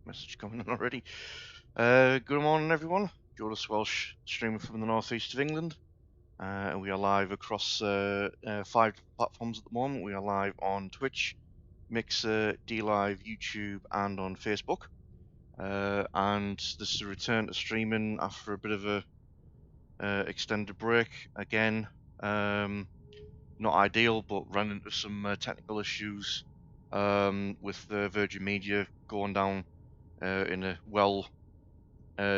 Message coming in already. Good morning, everyone. Jonas Welsh, streaming from the northeast of England. And we are live across 5 platforms at the moment. We are live on Twitch, Mixer, DLive, YouTube, and on Facebook. And this is a return to streaming after a bit of a extended break. Again, not ideal, but ran into some technical issues with Virgin Media going down in a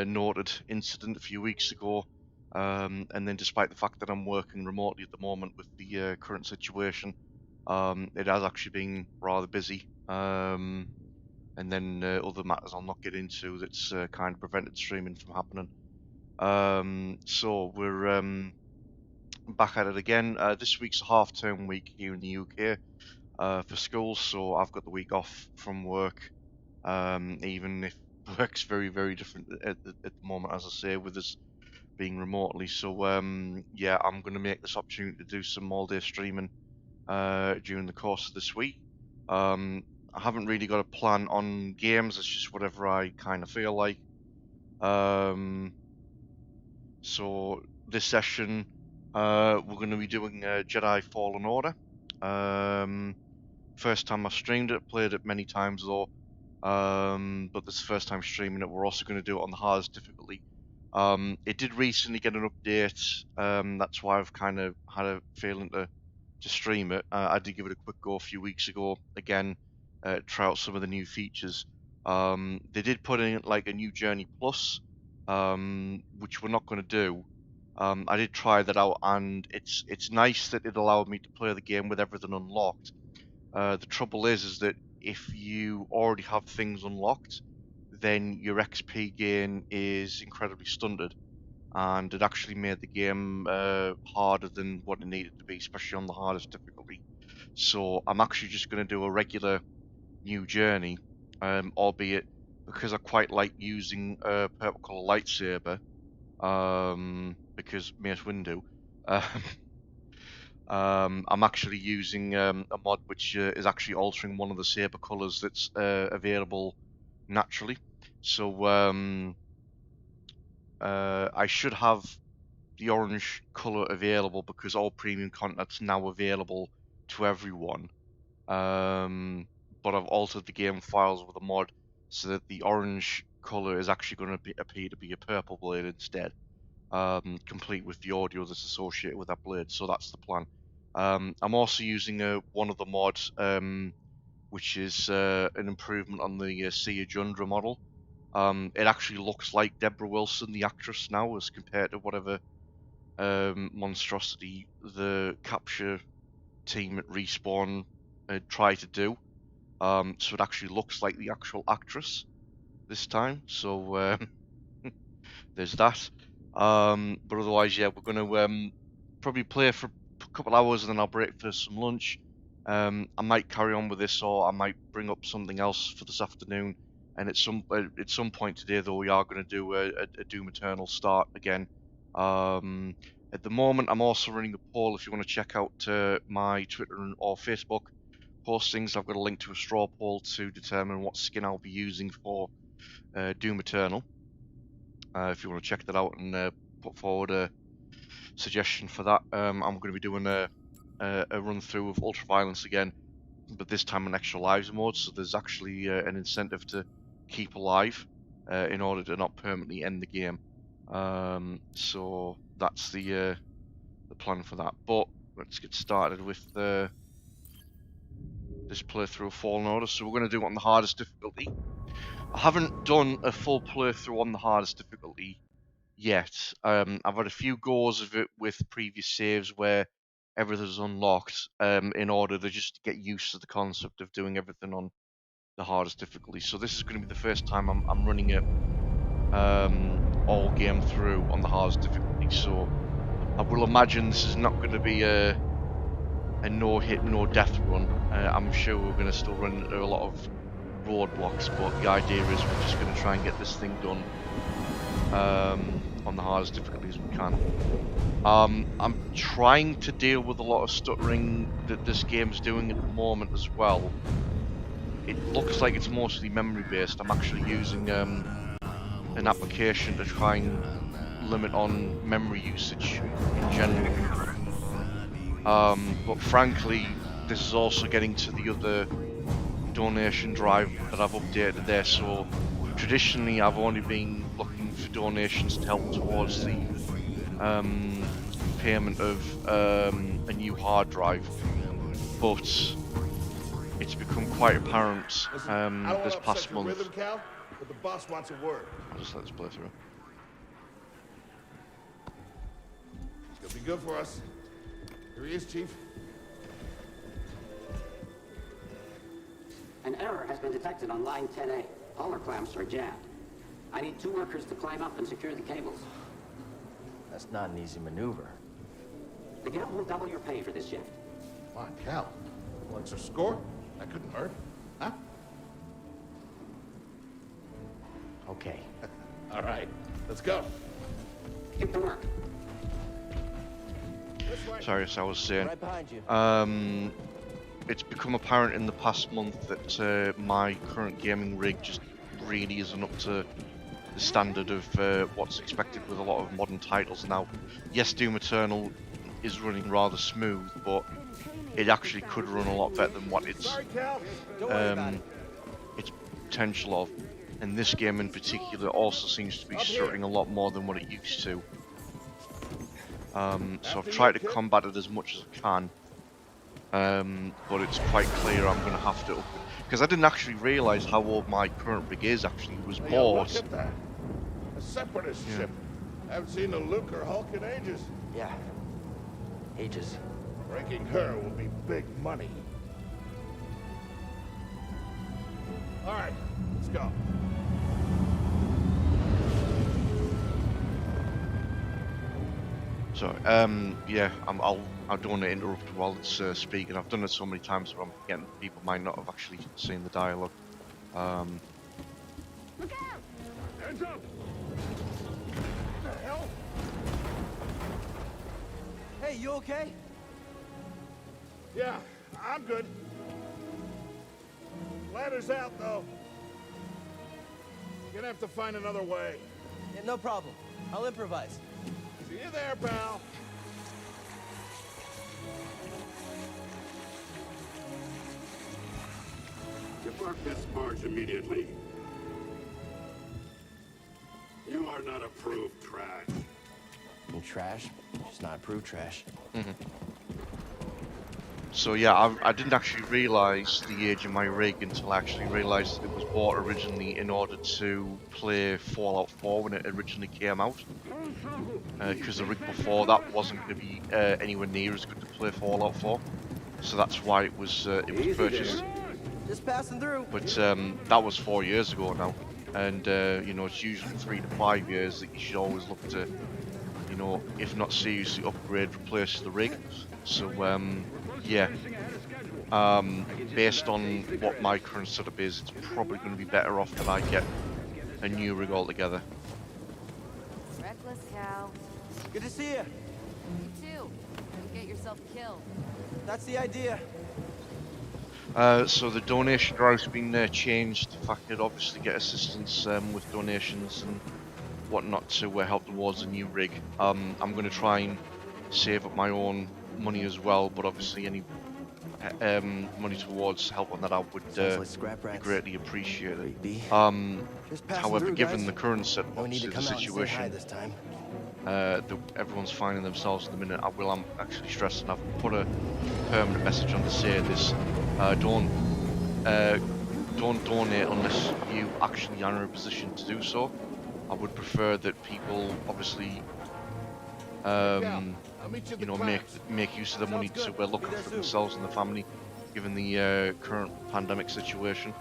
noted incident a few weeks ago. And then despite the fact that I'm working remotely at the moment with the current situation, it has actually been rather busy. And then other matters I'll not get into that's kind of prevented streaming from happening. So we're back at it again. This week's a half-term week here in the UK for schools, so I've got the week off from work, even if work's very, very different at the moment, as I say, with us being remotely. So yeah, I'm going to make this opportunity to do some all-day streaming during the course of this week. I haven't really got a plan on games. It's just whatever I kind of feel like. So this session, we're going to be doing Jedi Fallen Order. First time I streamed it, played it many times though. But this is the first time streaming it. We're also going to do it on the hardest difficulty. It did recently get an update. That's why I've kind of had a feeling to stream it. I did give it a quick go a few weeks ago. Again, try out some of the new features. They did put in like a new Journey Plus, which we're not going to do. I did try that out, and it's nice that it allowed me to play the game with everything unlocked. The trouble is that if you already have things unlocked, then your XP gain is incredibly stunted, and it actually made the game harder than what it needed to be, especially on the hardest difficulty. So I'm actually just going to do a regular new journey, albeit because I quite like using a purple colour lightsaber, because Mace Windu. I'm actually using a mod which is actually altering one of the saber colours that's available naturally. So I should have the orange colour available because all premium content's now available to everyone. But I've altered the game files with a mod so that the orange colour is actually going to appear to be a purple blade instead. Complete with the audio that's associated with that blade, so that's the plan. I'm also using one of the mods, which is an improvement on the Sia Jundra model. It actually looks like Deborah Wilson, the actress, now, as compared to whatever monstrosity the capture team at Respawn tried to do. So it actually looks like the actual actress this time, so there's that. But otherwise, yeah, we're going to probably play for a couple hours and then I'll break for some lunch. I might carry on with this, or I might bring up something else for this afternoon. And at some point today, though, we are going to do a Doom Eternal start again. At the moment, I'm also running a poll. If you want to check out my Twitter or Facebook postings, I've got a link to a straw poll to determine what skin I'll be using for Doom Eternal. If you want to check that out and put forward a suggestion for that, I'm going to be doing a run through of Ultraviolence again, but this time in extra lives mode. So there's actually an incentive to keep alive in order to not permanently end the game. So that's the plan for that. But let's get started with this playthrough of Fallen Order. So we're going to do it on the hardest difficulty. I haven't done a full playthrough on the hardest difficulty yet. I've had a few goes of it with previous saves where everything's unlocked in order to just get used to the concept of doing everything on the hardest difficulty. So this is going to be the first time I'm running it all game through on the hardest difficulty. So I will imagine this is not going to be a no-hit, no-death run. I'm sure we're going to still run into a lot of roadblocks, but the idea is we're just going to try and get this thing done on the hardest difficulty as we can. I'm trying to deal with a lot of stuttering that this game's doing at the moment as well. it looks like it's mostly memory based. I'm actually using an application to try and limit on memory usage in general. But frankly, this is also getting to the other donation drive that I've updated there. So traditionally, I've only been looking for donations to help towards the payment of a new hard drive, but it's become quite apparent this past month. Rhythm, Cal, but the boss wants a word. I'll just let this play through. It's gonna be good for us. Here he is, Chief. An error has been detected on line 10A. All our clamps are jammed. I need 2 workers to climb up and secure the cables. That's not an easy maneuver. The guild will double your pay for this shift. Come on, Cal. What's our score? That couldn't hurt. Huh? Okay. All right. Let's go. Get to work. Sorry, as I was saying, Right behind you. it's become apparent in the past month that my current gaming rig just really isn't up to the standard of what's expected with a lot of modern titles now. Yes, Doom Eternal is running rather smooth, but it actually could run a lot better than what its potential of. And this game in particular also seems to be struggling a lot more than what it used to. So I've tried to combat it as much as I can, but it's quite clear I'm going to have to, because I didn't actually realise how old my current rig is. Actually, it was bought. Look at that. A separatist ship. I haven't seen a Luke or Hulk in ages. Yeah. Ages. Breaking her will be big money. All right, let's go. So, yeah, I don't want to interrupt while it's speaking. I've done it so many times where I'm getting people might not have actually seen the dialogue. Look out! Hands up! What the hell? Hey, you okay? Yeah, I'm good. Ladder's out, though. Gonna have to find another way. Yeah, no problem. I'll improvise. See you there, pal. Depart this barge immediately. You are not approved trash. And trash? It's not approved trash. So yeah, I didn't actually realise the age of my rig until I actually realised that it was bought originally in order to play Fallout 4 when it originally came out. Because the rig before that wasn't going to be anywhere near as good to play Fallout 4. So that's why it was purchased. Just passing through. But that was 4 years ago now. And you know, it's usually 3 to 5 years that you should always look to, you know, if not seriously upgrade, replace the rig. So yeah, based on what my current setup is, it's probably going to be better off that I get a new rig altogether. Reckless cow. Good to see you. You too. Don't get yourself killed. That's the idea. So the donation drive's been changed. The fact that obviously get assistance with donations and whatnot to help towards a new rig. I'm going to try and save up my own money as well, but obviously any money towards helping that out would be greatly appreciated. However, given the current setup, the situation, everyone's finding themselves at the minute, I'm actually stressing. I've put a permanent message on to say this: don't donate unless you actually are in a position to do so. I would prefer that people obviously you know, make use of the money to look after themselves and the family, given the current pandemic situation,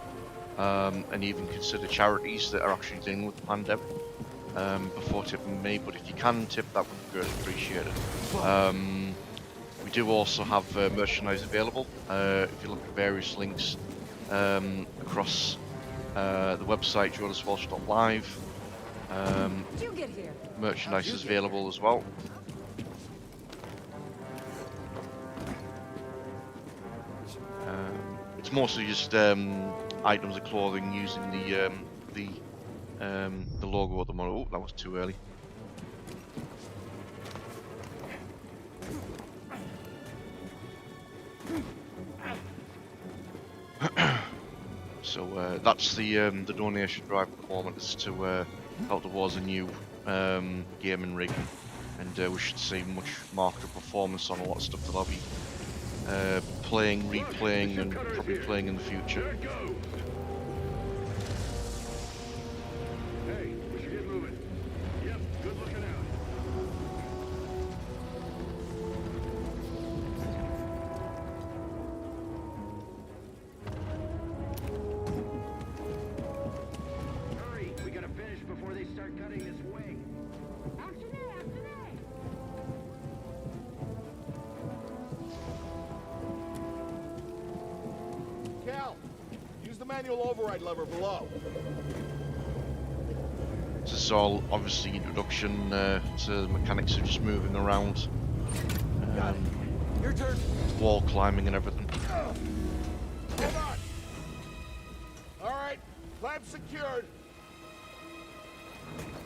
and even consider charities that are actually dealing with the pandemic before tipping me. But if you can tip, that would be greatly appreciated. We do also have merchandise available. If you look at various links across the website, JolasWalsh.live, merchandise is available as well. It's mostly just items of clothing using the logo at the moment. Oh, that was too early. So that's the donation drive at the moment, is to help towards a new gaming rig, and we should see much marked performance on a lot of stuff that I'll be playing, replaying, and probably playing in the future. There it goes. Hey, we should get moving. Yep, good looking out. Hurry, we gotta finish before they start cutting this wing. Cal, use the manual override lever below. This is all obviously introduction to the mechanics of just moving around, Got it. Your turn. wall climbing and everything. Hold on. All right, clamp secured.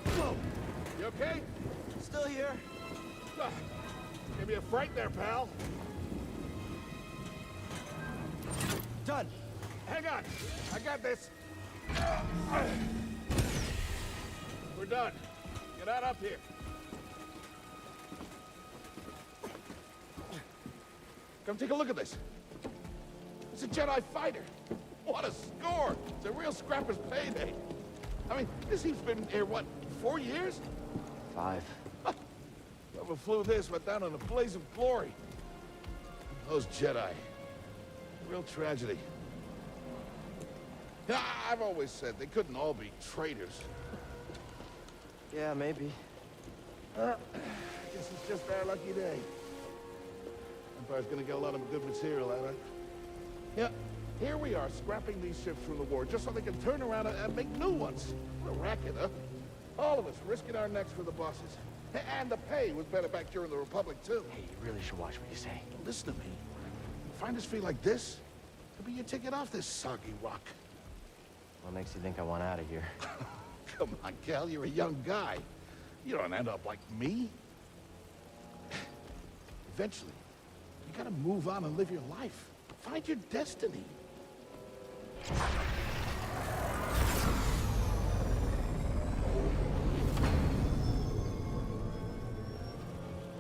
Whoa. You okay? Still here. Ah, Gave me a fright there, pal. Done. Hang on. I got this. We're done. Get out up here. Come take a look at this. It's a Jedi fighter. What a score! It's a real scrapper's payday. I mean, this he's been here, what, 4 years? 5. Whoever flew this went down in a blaze of glory. Those Jedi. Real tragedy. Yeah, I've always said they couldn't all be traitors. Yeah, maybe. I guess it's just our lucky day. Empire's gonna get a lot of good material out of it. Yeah, here we are scrapping these ships from the war just so they can turn around and make new ones. What a racket, huh? All of us risking our necks for the bosses. And the pay was better back during the Republic, too. Hey, you really should watch what you say. Listen to me. Find us free like this, could be your ticket off this soggy rock. What makes you think I want out of here? Come on, Cal, you're a young guy. You don't end up like me. Eventually, you gotta move on and live your life. Find your destiny.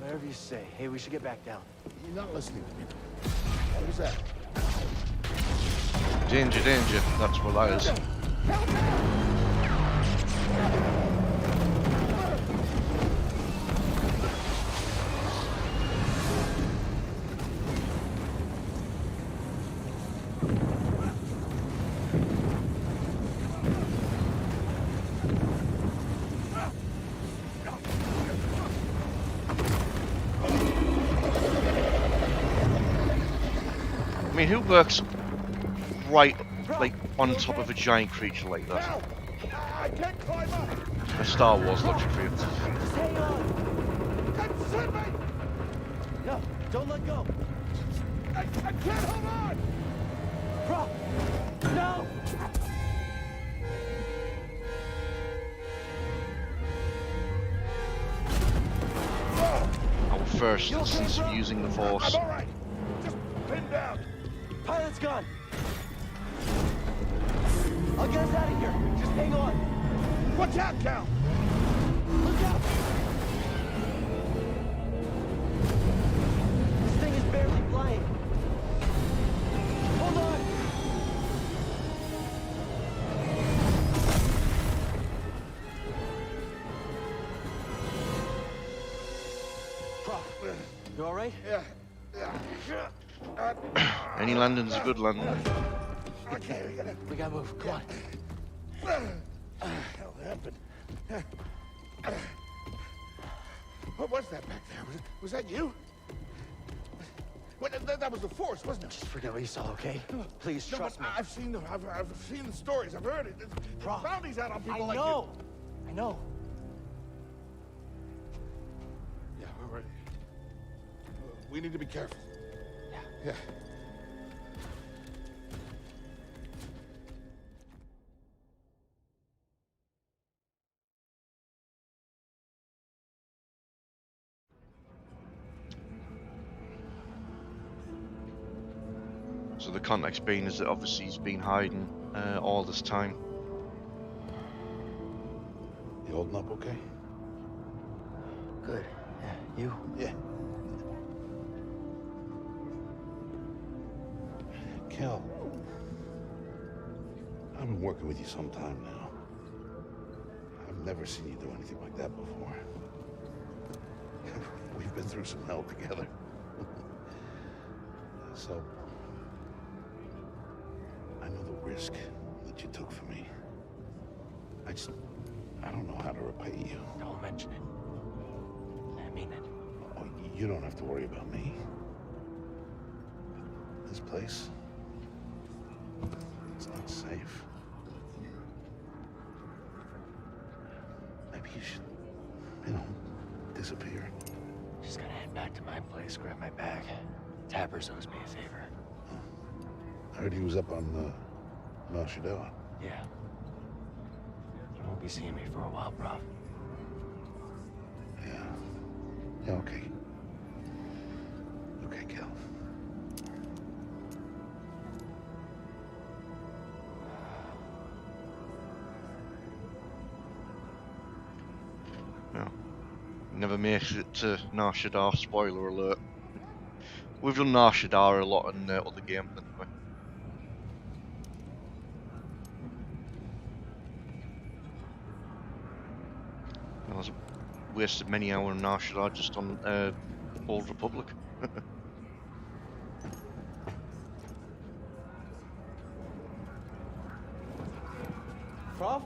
Whatever you say. Hey, we should get back down. You're not listening to me. What was that? Danger, danger. That's what that is. I mean, who works right, like, on top of a giant creature like that? Cal! I can't climb up! A Star Wars logic for you. Just hang on. That's it, mate! No, don't let go. I can't hold on! Bro, no! Our first instance of using the Force. I'm all right. Just pin down. Pilot's gone. I'll get us out of here. Just hang on. Watch out, Cal! Look out! This thing is barely flying. Hold on! Prof, you all right? Yeah. Any landing's a good landing. Okay, We gotta move. Come on. hell happened? What was that back there? Was that you? Well, that was the Force, wasn't it? Just forget what you saw, okay? Please No, trust but me. I've seen the stories. I've heard it. There's Prof, bounties out on people I like know. I know. you. Yeah, we're ready. We need to be careful. Yeah. Yeah. So the context being is that obviously he's been hiding all this time. You holding up okay? Good. Yeah, you? Yeah. Kel, I've been working with you some time now. I've never seen you do anything like that before. We've been through some hell together. So, I know the risk that you took for me. I don't know how to repay you. Don't mention it. I mean it. Oh, you don't have to worry about me. This place, it's not safe. Maybe you should, disappear. Just gotta head back to my place, grab my bag. Tappers owes me a favor. I heard he was up on Mount Shadowah. Yeah. You won't be seeing me for a while, Prof. Yeah. Yeah, okay. Okay, Kel. No. Never makes it to Nar Shaddaa, spoiler alert. We've done Nar Shaddaa a lot in other games anyway. I was wasted many hours in Nar Shaddaa just on Old Republic. Prof?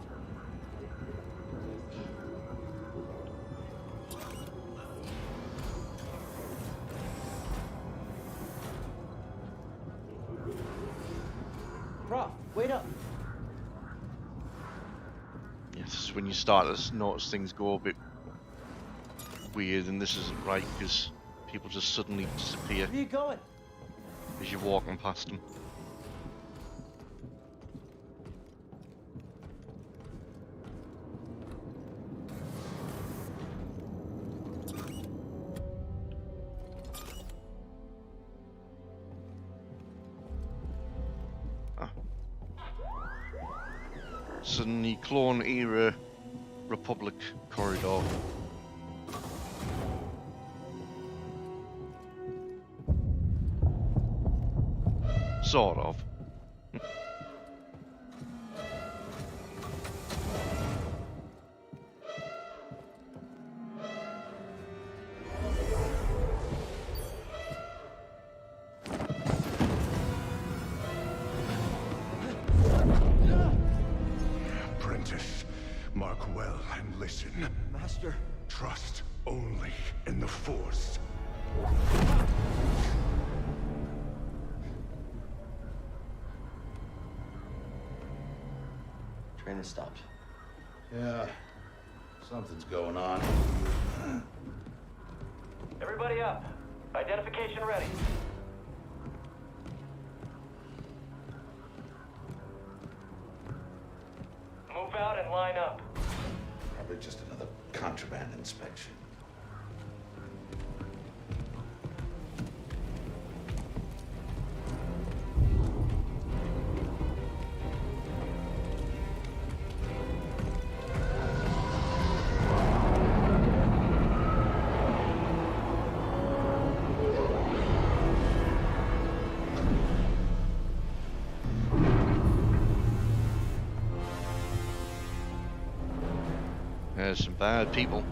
Prof, wait up. Yeah, this is when you start to notice things go a bit weird, and this isn't right because people just suddenly disappear Where are you going? as you're walking past them. Suddenly, clone era Republic corridor. Sort of. Apprentice, mark well and listen. Master. Trust only in the Force. Train has stopped. Yeah. Something's going on. Everybody up. Identification ready. Move out and line up. Probably just another contraband inspection. There's some bad people.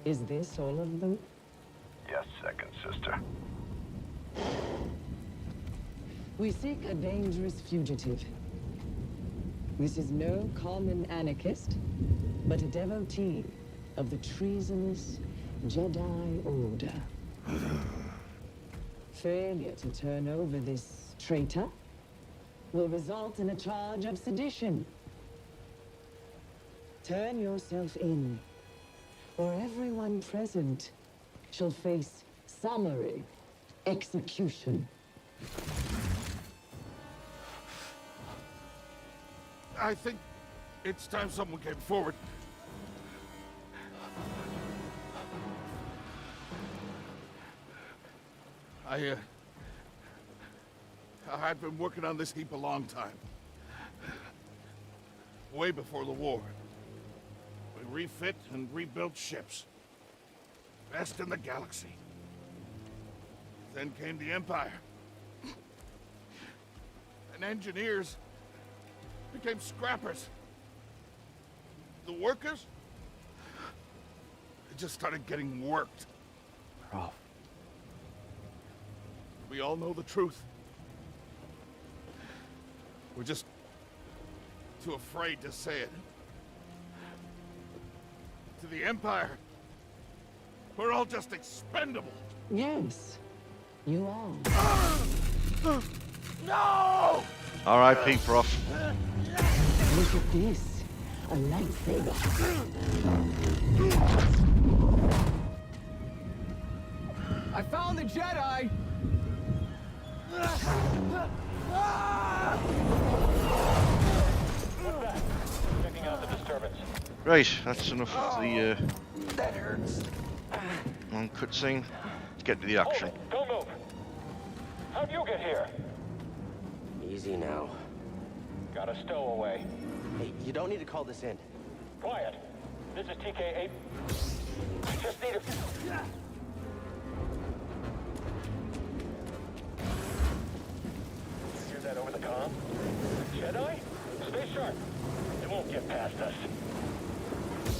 Is this all of them? Yes, second sister. We seek a dangerous fugitive. This is no common anarchist, but a devotee of the treasonous Jedi Order. Failure to turn over this traitor will result in a charge of sedition. Turn yourself in, or everyone present shall face summary execution. I think it's time someone came forward. I've been working on this heap a long time. Way before the war. We refit and rebuilt ships. Best in the galaxy. Then came the Empire. And engineers became scrappers. The workers, they just started getting worked. Prof. We all know the truth. We're just too afraid to say it. To the Empire, we're all just expendable. Yes, you are. No! R.I.P. Prof. Look at this. A lightsaber. I found the Jedi! Checking out the disturbance. Right, that's enough of the That hurts. long cutscene. Let's get to the action. Don't move. How'd you get here? Easy now. Got a stowaway. Hey, you don't need to call this in. Quiet. This is TK-8. I just need a... Hear that over the comm? Jedi? Stay sharp. They won't get past us.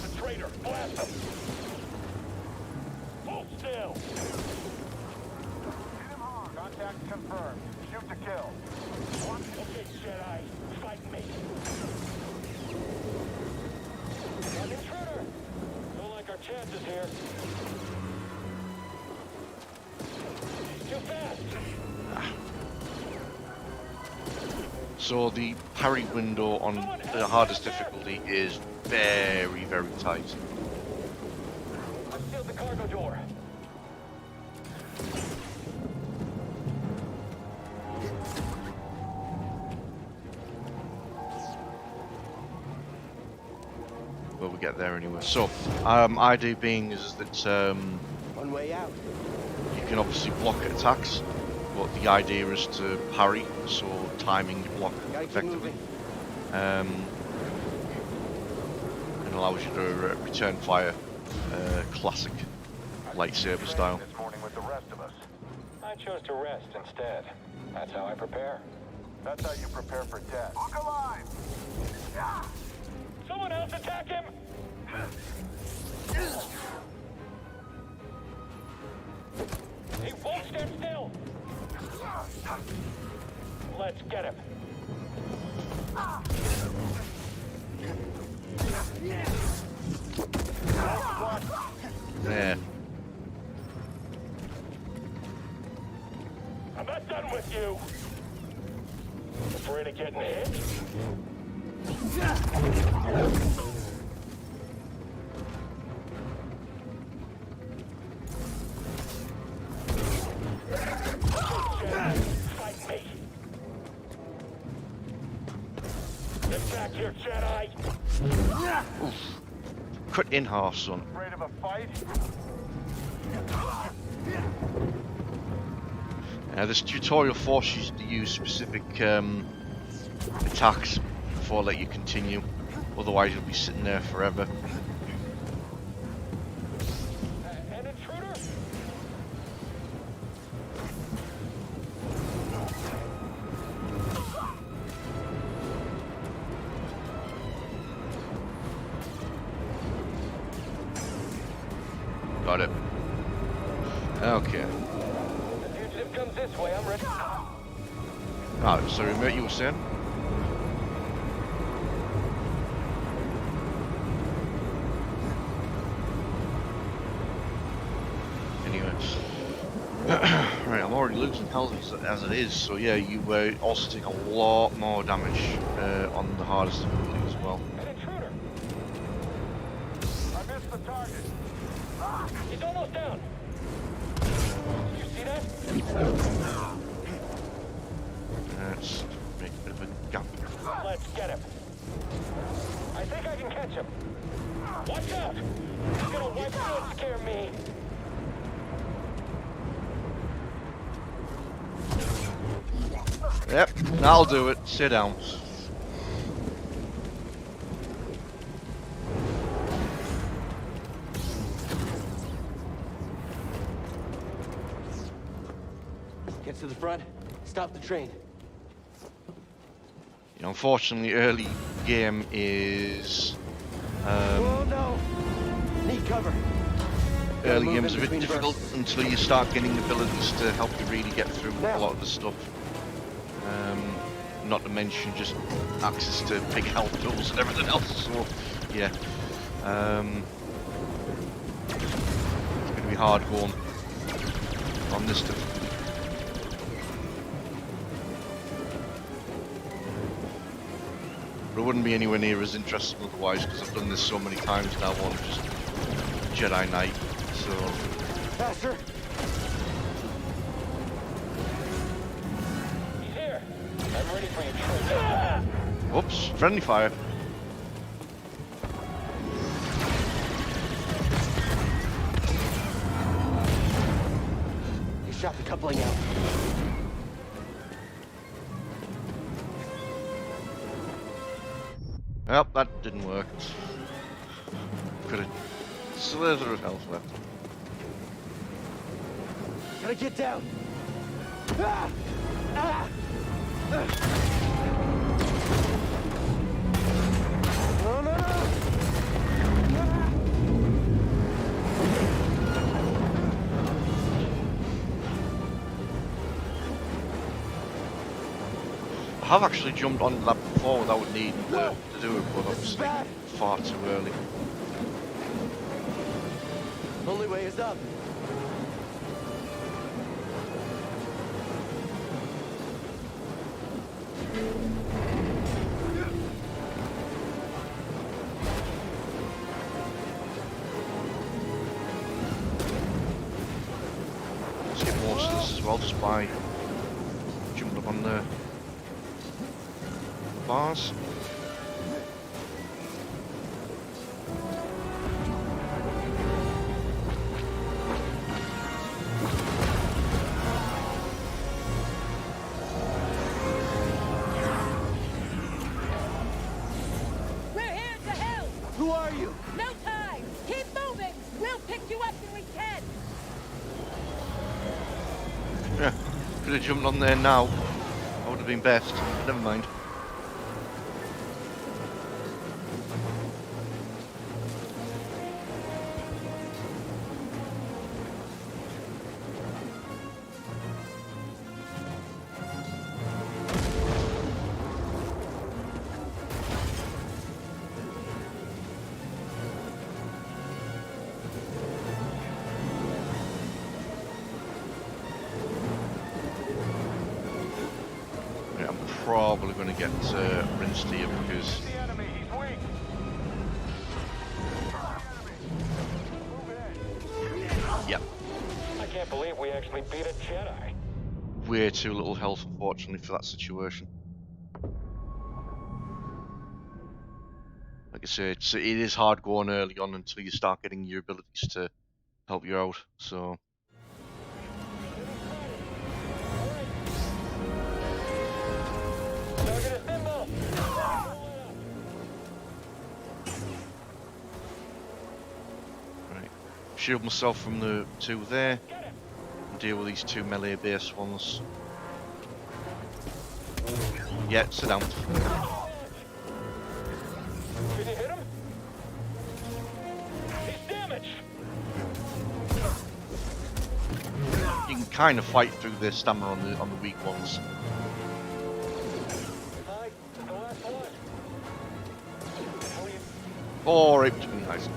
The traitor! Blast him! Hold still! Contact confirmed. Shoot to kill. Okay, Jedi. Fight me. An intruder! Don't like our chances here. He's too fast! So the parry window on the hardest difficulty is very, very tight. I've sealed the cargo door. But we get there anyway. So, idea being is that One way out. you can obviously block attacks, but the idea is to parry, so timing your block Gotta keep effectively. moving. And allows you to return fire, classic lightsaber style. This morning with the rest of us. I chose to rest instead. That's how I prepare. That's how you prepare for death. Look alive! Someone else attack him! He won't stand still! Let's get him. There. I'm not done with you! Afraid of getting hit? Fight me! Get back here, Jedi! Cut in half, son. Afraid of a fight? This tutorial forces you to use specific attacks before I let you continue. Otherwise, you'll be sitting there forever. An intruder? Got it. Okay. The fugitive comes this way, I'm ready. Ah, sorry, mate, you were saying? Anyway. Right, I'm already losing health as it is, so yeah, you also take a lot more damage on the hardest difficulty as well. An intruder! I missed the target. He's almost down. You see that? Let's make a bit of a gap. Let's get him. I think I can catch him. Watch out! He's gonna wipe through and scare me. Yep, that'll do it. Sit down. Get to the front. Stop the train. You know, unfortunately, early game is Oh no! Need cover. early move game's in a bit between difficult bursts. until you start getting abilities to help you really get through a lot of the stuff. Not to mention just access to big health tools and everything else. So yeah, it's going to be hard going on this difficulty. But it wouldn't be anywhere near as interesting otherwise, because I've done this so many times now on just Jedi Knight. So Faster! He's here. I'm ready for you, traitor. oops, friendly fire. You shot the coupling out. Yep, that didn't work. Could have slither of health left. Gotta get down. Ah! Ah! No, no, no! I have actually jumped onto that before without needing to do it, but obviously bad. far too early. Only way is up. Let's get most of this as well, just by jumping up on the bars. We're here to help! Who are you? No time! Keep moving! We'll pick you up when we can! Yeah, could have jumped on there now. That would have been best. Never mind. Yeah, I'm probably going to get rinsed here because The enemy, he's weak. yep, I can't believe we actually beat a Jedi. way too little health, unfortunately, for that situation. Like I say, it is hard going early on until you start getting your abilities to help you out. So Target is nimble. right, shield myself from the two there. And deal with these two melee base ones. Yeah, sit down. Did you hit him? He's damaged. You can kind of fight through the stamina on the weak ones. Hi, the last one. How are you? Oh, right between the eyes.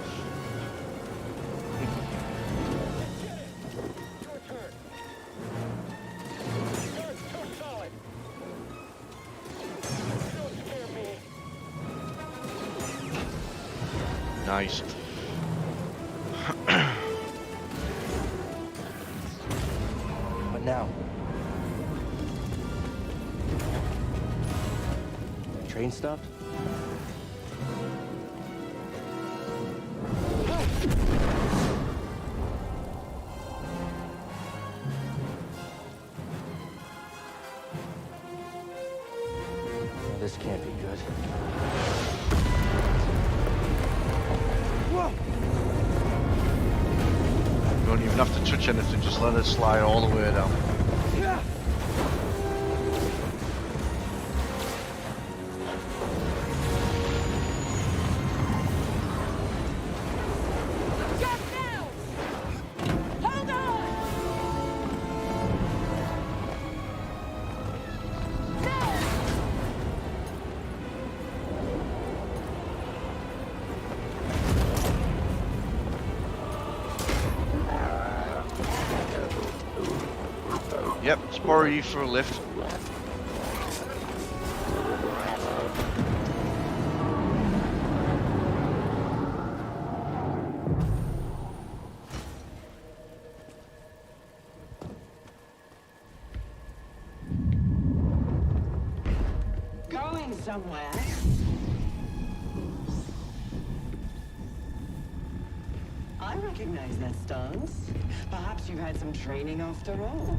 Your turn. You're too solid. Don't scare me. Nice. What now? Train stopped? don't even have to touch anything, just let it slide all the way down. Jump now! Hold on! No! Yep, let's borrow you for a lift. Going somewhere. I recognize that stance. Perhaps you've had some training after all.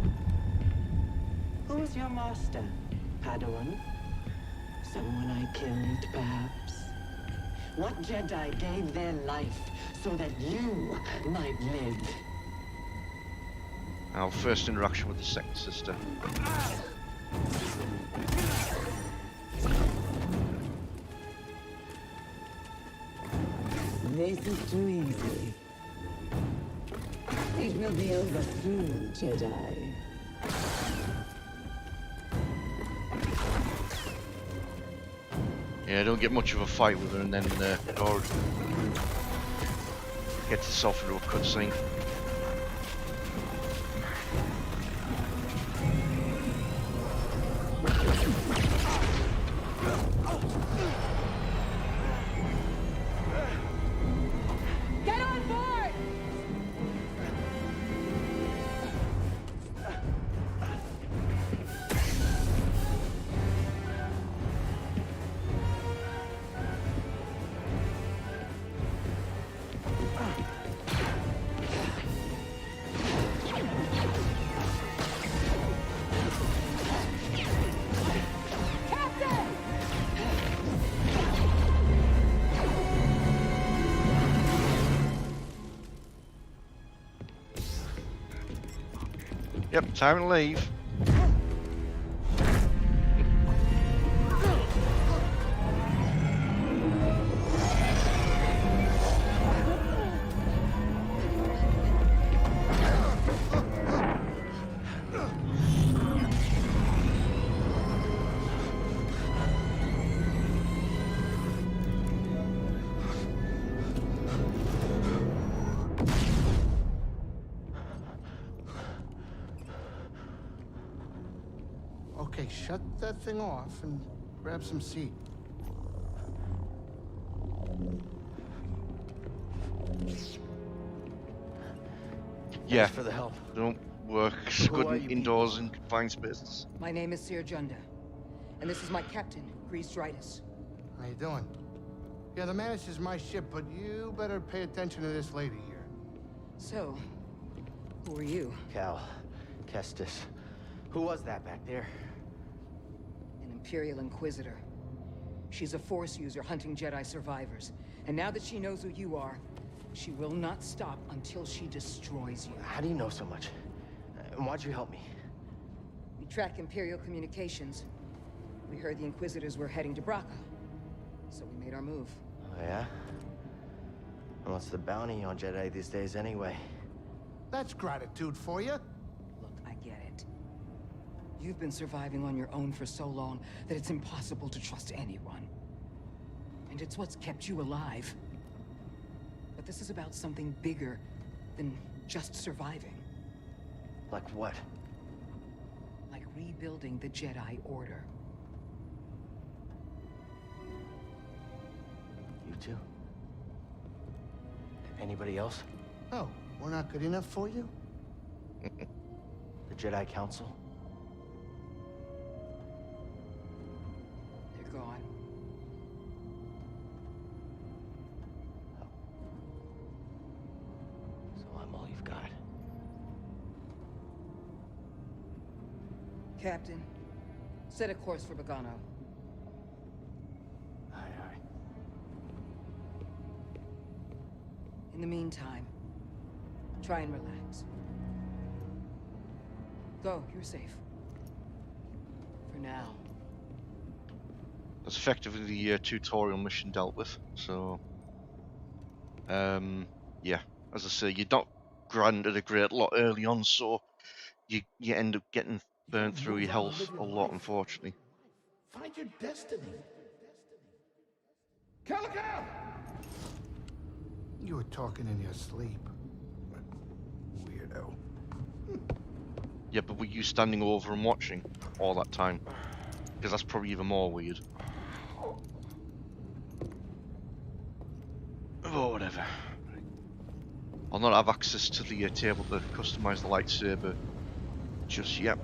Who is your master? Padawan? Someone I killed, perhaps? What Jedi gave their life so that you might live? Our first interaction with the second sister. This is too easy. It will be over soon, Jedi. Yeah, don't get much of a fight with her and then or get yourself into a cutscene. Get on board! Captain! Yep, time to leave. Okay, shut that thing off and grab some seat. Yeah, Thanks for the help. don't work Who good are you indoors in confined spaces. My name is Seer Junda, and this is my captain, Grease Dritus. How you doing? Yeah, the Mantis is my ship, but you better pay attention to this lady here. So, who are you? Cal. Kestis. Who was that back there? An Imperial Inquisitor. She's a Force user hunting Jedi survivors. And now that she knows who you are, she will not stop until she destroys you. How do you know so much? And why'd you help me? We track Imperial communications. We heard the Inquisitors were heading to Braca. So we made our move. Oh, yeah? And what's the bounty on Jedi these days anyway? That's gratitude for you. Look, I get it. You've been surviving on your own for so long that it's impossible to trust anyone. And it's what's kept you alive. But this is about something bigger than just surviving. Like what? Like rebuilding the Jedi Order. You two? Anybody else? Oh, we're not good enough for you? The Jedi Council? They're gone. So I'm all you've got. Captain, set a course for Bogano. Aye, aye. In the meantime, Try and relax. Go, you're safe. For now. That's effectively the tutorial mission dealt with. So, yeah, as I say, you're not granted a great lot early on, so you end up getting burnt through your health a lot, unfortunately. Find your destiny. Calico! You were talking in your sleep. Weirdo. Yeah, but were you standing over and watching all that time? Because that's probably even more weird. Oh, whatever. I'll not have access to the table to customize the lightsaber just yet.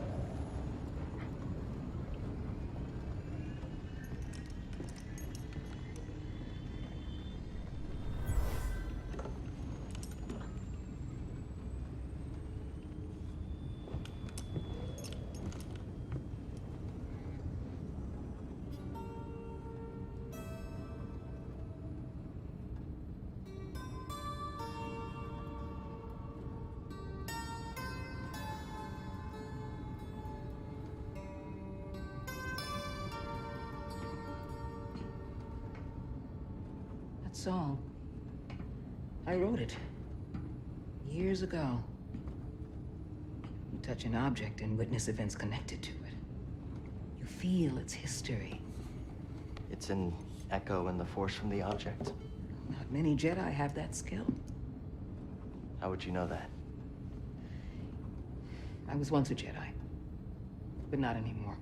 Song. I wrote it. Years ago. You touch an object and witness events connected to it. You feel its history. It's an echo in the force from the object. Not many Jedi have that skill. How would you know that? I was once a Jedi, but not anymore.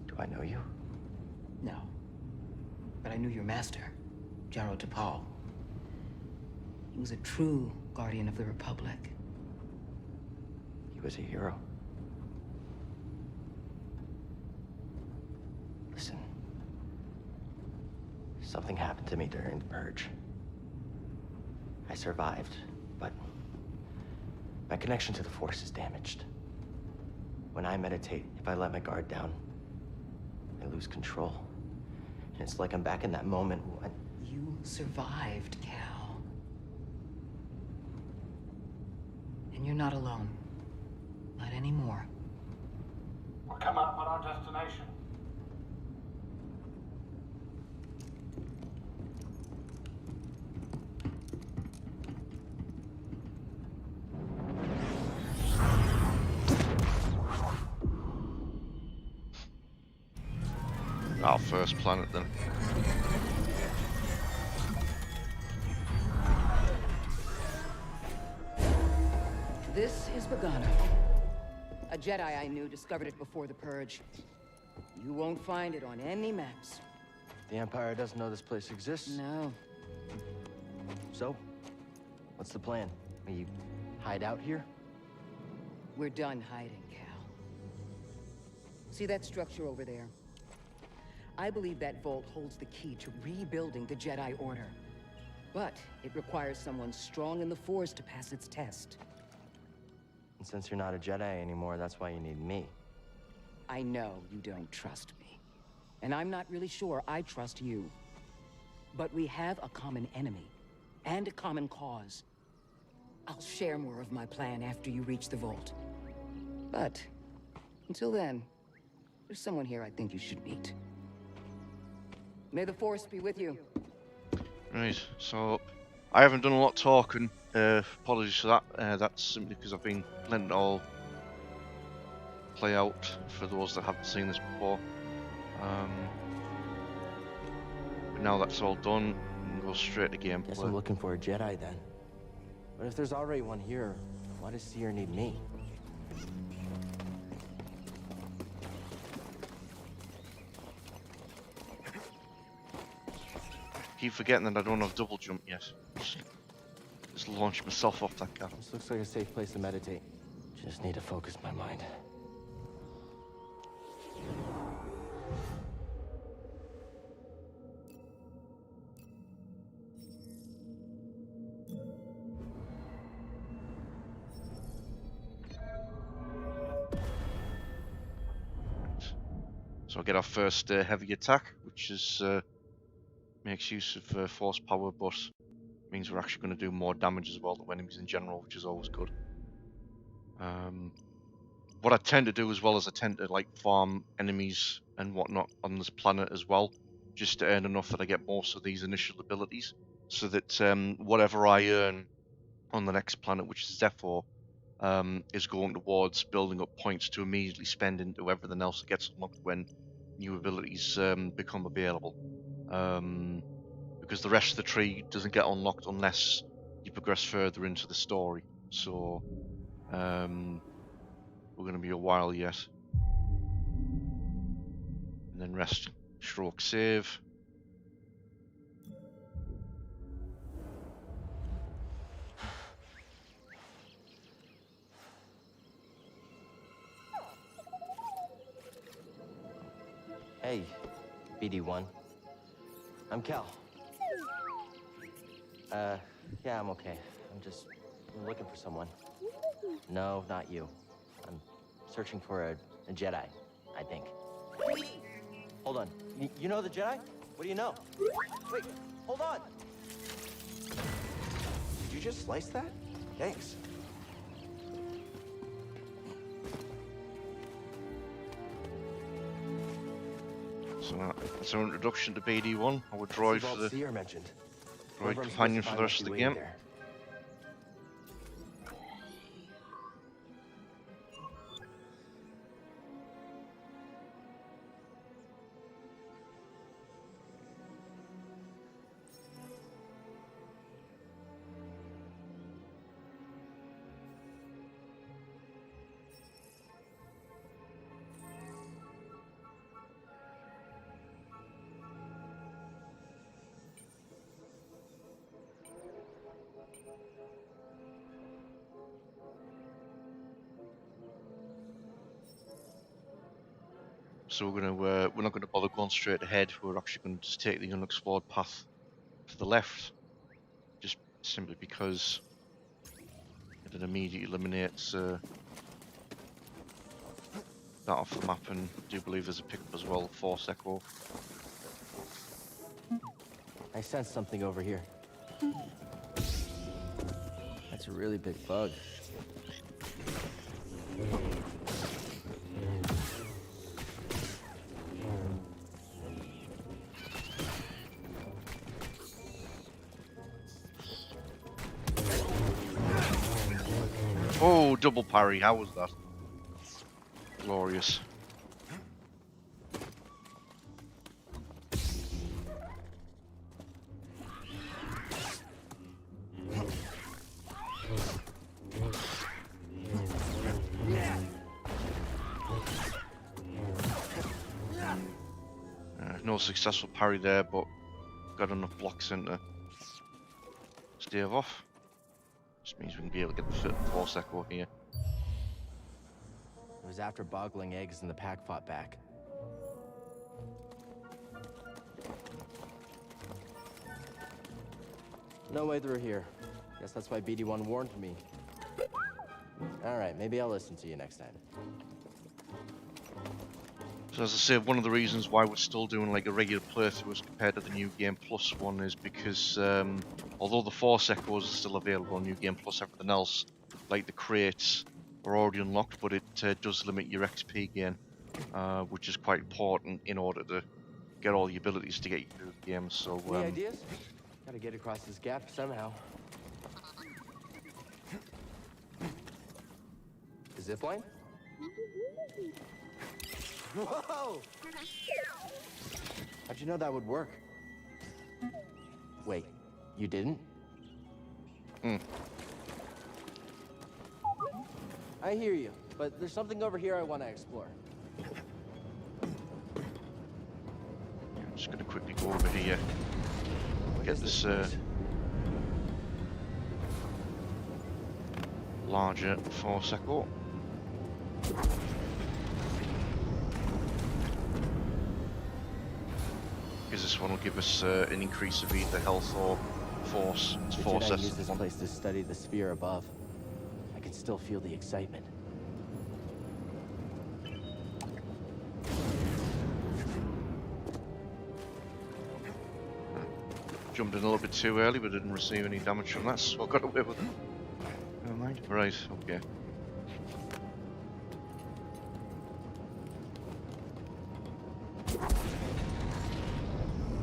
Do I know you? No. But I knew your master, Jaro Tapal. He was a true guardian of the Republic. He was a hero. Listen. Something happened to me during the Purge. I survived, but my connection to the Force is damaged. When I meditate, if I let my guard down, I lose control. And it's like I'm back in that moment when... You survived, Cal. And you're not alone. Not anymore. We're coming up on our destination. Our first planet, then. This is Bogano. A Jedi I knew discovered it before the Purge. You won't find it on any maps. The Empire doesn't know this place exists? No. So, what's the plan? Will you hide out here? We're done hiding, Cal. See that structure over there? I believe that vault holds the key to rebuilding the Jedi Order. But it requires someone strong in the Force to pass its test. And since you're not a Jedi anymore, that's why you need me. I know you don't trust me. And I'm not really sure I trust you. But we have a common enemy. And a common cause. I'll share more of my plan after you reach the vault. But, until then, there's someone here I think you should meet. May the Force be with you. Right, so I haven't done a lot of talking. Apologies for that. That's simply because I've been letting it all play out for those that haven't seen this before. But now that's all done, we can go straight to gameplay. Guess I'm looking for a Jedi then. But if there's already one here, why does Seer need me? Keep forgetting that I don't have double jump yet. Just launch myself off that gap. This looks like a safe place to meditate. Just need to focus my mind. So I get our first heavy attack, which is makes use of force power, but Means we're actually going to do more damage as well to enemies in general, which is always good. What I tend to do as well is I tend to like farm enemies and whatnot on this planet as well, just to earn enough that I get most of these initial abilities, so that whatever I earn on the next planet, which is Zephyr, is going towards building up points to immediately spend into everything else that gets unlocked when new abilities become available. Because the rest of the tree doesn't get unlocked unless you progress further into the story. So we're going to be a while yet. And then rest, stroke, save. Hey, BD1. I'm Cal. Yeah, I'm okay. I'm just looking for someone. No, not you. I'm searching for a Jedi, I think. Hold on. You know the Jedi? What do you know? Wait, hold on! Did you just slice that? Thanks. So that's our introduction to BD1. Our droid for the droid companion for the rest of the game. So we're not gonna bother going straight ahead. We're actually going to just take the unexplored path to the left, just simply because it immediately eliminates that off the map. And I do believe there's a pickup as well, Force Echo. I sense something over here. That's a really big bug. Oh, double parry, how was that? Glorious. No successful parry there, but got enough blocks in to stave off. Just means we can be able to get the Force Echo here. It was after boggling eggs and the pack fought back. No way through here. Guess that's why BD1 warned me. Alright, maybe I'll listen to you next time. So as I said, one of the reasons why we're still doing like a regular playthrough as compared to the New Game Plus one is because although the Force Echoes are still available on New Game Plus, everything else, like the crates, are already unlocked, but it does limit your XP gain, which is quite important in order to get all the abilities to get you through the game. So any ideas? Gotta get across this gap somehow. The zip line? Whoa! How'd you know that would work? Wait, you didn't? I hear you, but there's something over here I want to explore. I'm just gonna quickly go over here. Get this larger Force Echo. Because this one will give us an increase of either health or force. It's The force Jedi essence. used this place to study the sphere above. I can still feel the excitement. Jumped in a little bit too early, but didn't receive any damage from that, so I got away with it. Never mind. Right, okay.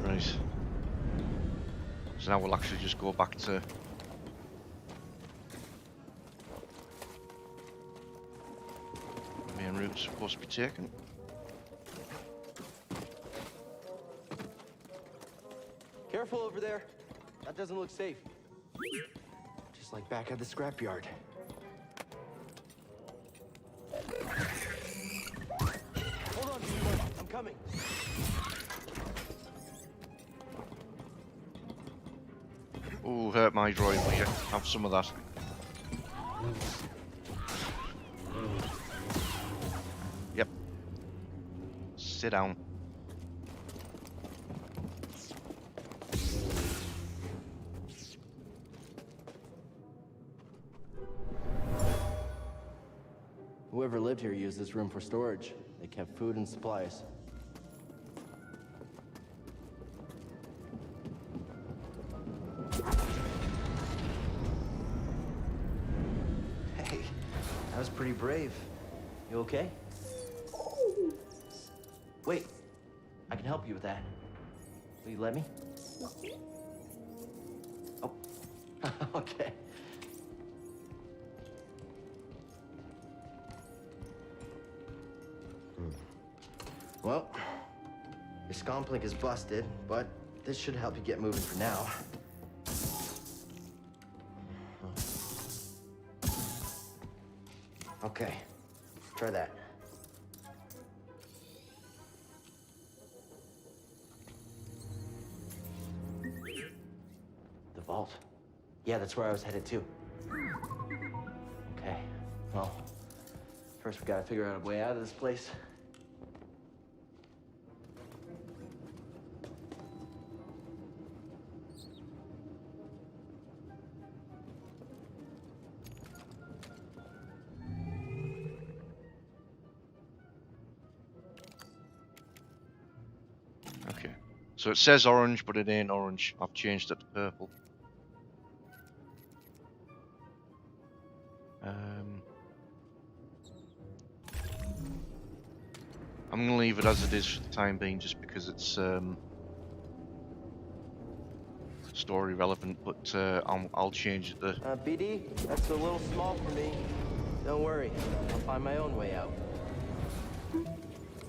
Right. So now we'll actually just go back to the main route supposed to be taken. Careful over there. That doesn't look safe. Just like back at the scrapyard. Hold on, Junior. I'm coming. Ooh, hurt my droid, will you? Have some of that. Yep. Sit down. Whoever lived here used this room for storage. They kept food and supplies. Hey, that was pretty brave. You okay? Wait, I can help you with that. Will you let me? Oh, okay. Well, your scomplink is busted, but this should help you get moving for now. Okay, try that. The vault. Yeah, that's where I was headed to. Okay, well, first we gotta figure out a way out of this place. Okay. So it says orange, but it ain't orange. I've changed it to purple. I'm gonna leave it as it is for the time being, just because it's story relevant. But I'll change it to. BD, that's a little small for me. Don't worry, I'll find my own way out.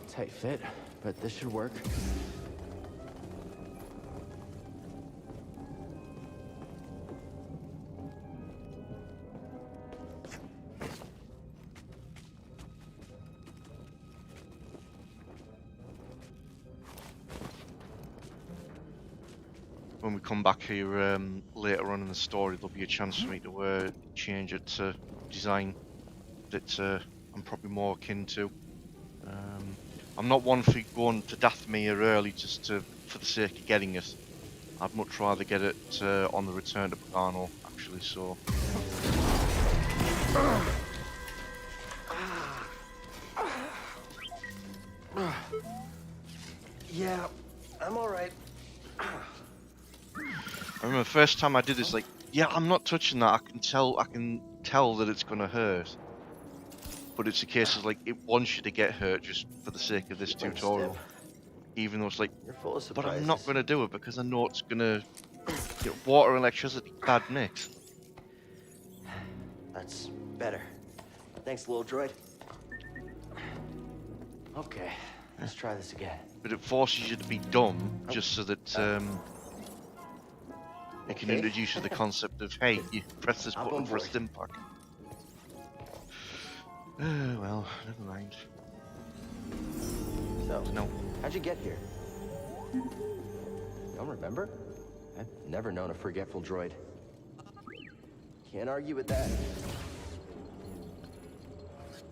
Tight fit, but this should work. When we come back here later on in the story, there'll be a chance for me to change it to design that I'm probably more akin to. I'm not one for going to Dathomir early just for the sake of getting it. I'd much rather get it on the return to Pagano, actually, so... Yeah, I'm alright. I remember the first time I did this, like, yeah, I'm not touching that. I can tell that it's gonna hurt. But it's a case of like, it wants you to get hurt just for the sake of this tutorial. Even though it's like, You're full of but surprises. I'm not gonna do it because I know it's gonna get water and electricity, bad mix. That's better. Thanks, little droid. Okay, let's try this again. But it forces you to be dumb just so that it can introduce you to the concept of, hey, you press this button for a stim pack. Well, never mind. So, No. how'd you get here? Don't remember? I've never known a forgetful droid. Can't argue with that.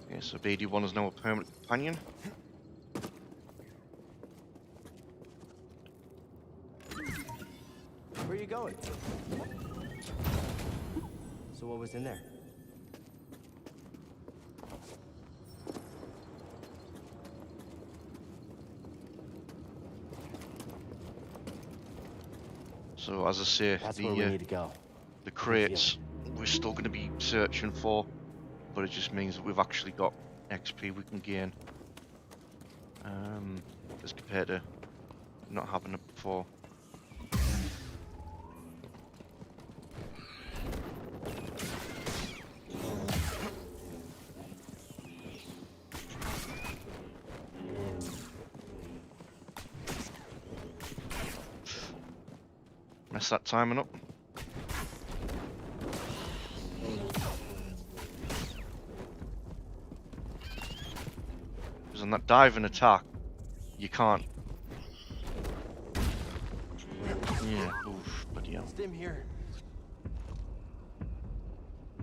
Okay, so BD1 is now a permanent companion. Where are you going? So what was in there? So as I say, That's where we need to go. the crates we're still going to be searching for, but it just means that we've actually got XP we can gain, as compared to not having it before. Mess that timing up. Because on that dive and attack, you can't. Yeah, oof, bloody hell. Stim here.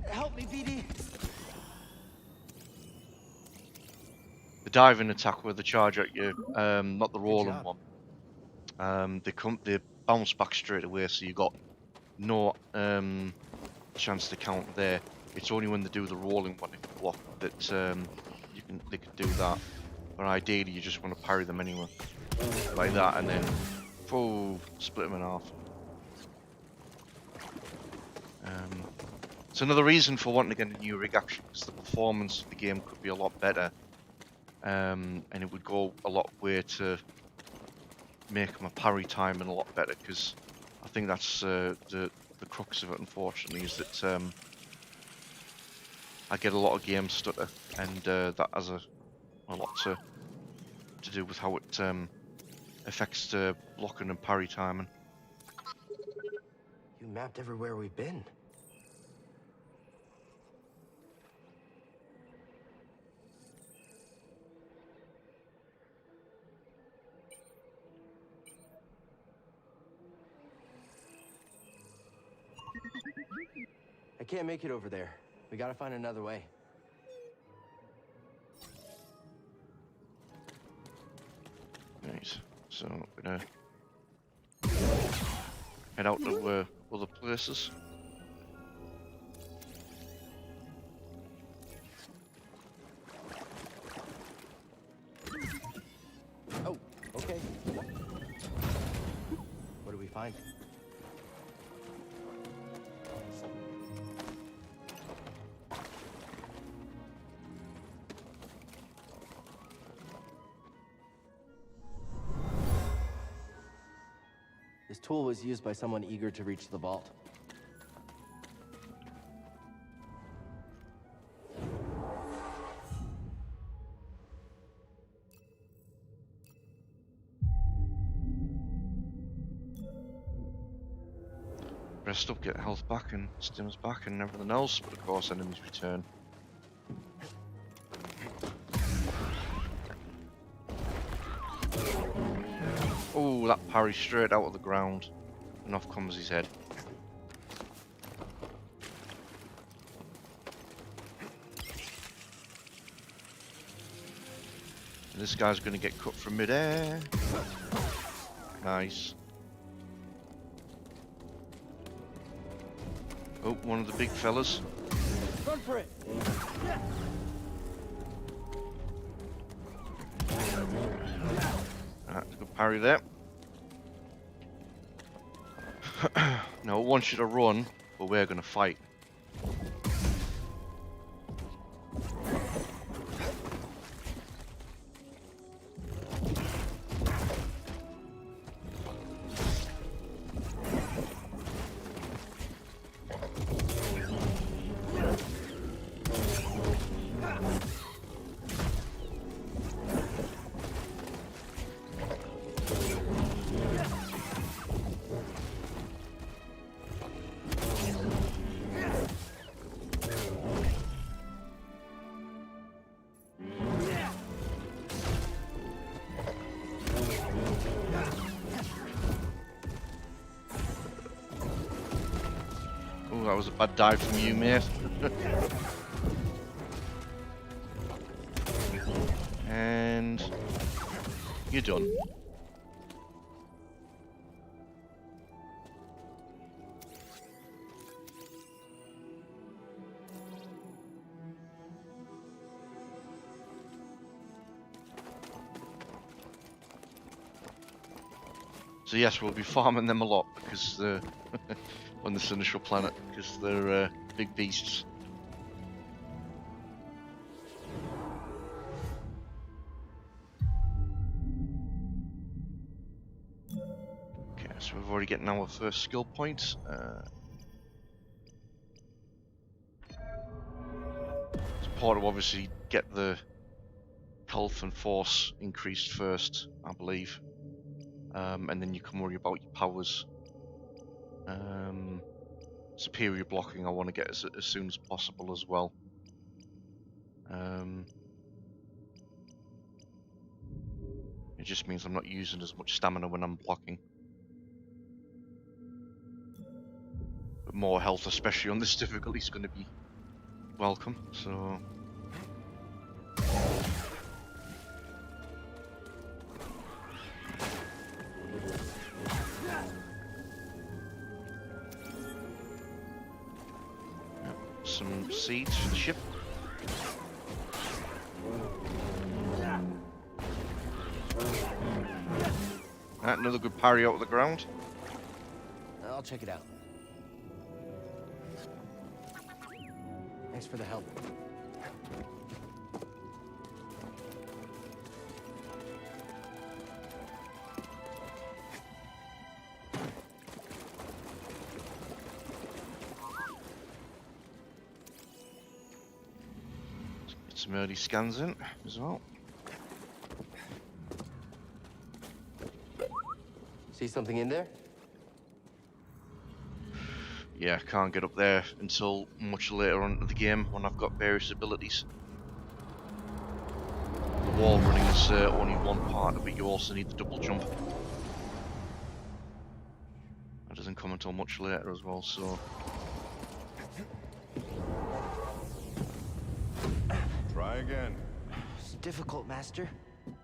Help me, BD. The diving attack where they charge at you, not the rolling one. They bounce back straight away, so you got no chance to counter there. It's only when they do the rolling one if you block that they can do that. But ideally, you just want to parry them anyway, like that, and then split them in half. It's another reason for wanting to get a new rig actually, because the performance of the game could be a lot better, and it would go a lot way to make my parry timing a lot better. Because I think that's the crux of it, unfortunately, is that I get a lot of game stutter, and that has a lot to do with how it affects the blocking and parry timing. You mapped everywhere we've been. I can't make it over there. We gotta find another way. Nice. So we're gonna head out to other places. Oh, okay. What do we find? This tool was used by someone eager to reach the vault. Rest up, get health back and stims back and everything else, but of course enemies return. Oh, that parry straight out of the ground, and off comes his head. And this guy's going to get cut from mid-air. Nice. Oh, one of the big fellas. Run for it! Good parry there. No, it wants you to run, but we're going to fight. That was a bad dive from you, mate. And you're done. So yes, we'll be farming them a lot, because they're on this initial planet because they're big beasts. Okay, so we've already gotten our first skill point. It's important to obviously get the health and force increased first, I believe, and then you can worry about your powers. Superior blocking I want to get as soon as possible as well. It just means I'm not using as much stamina when I'm blocking. But more health, especially on this difficulty, is going to be welcome, so... Some seeds for the ship. Another good parry out of the ground. I'll check it out. Thanks for the help. Get some early scans in as well. See something in there? Yeah, I can't get up there until much later on in the game when I've got various abilities. The wall running is only one part of it, you also need the double jump. That doesn't come until much later as well, so... Try again. It's difficult, Master.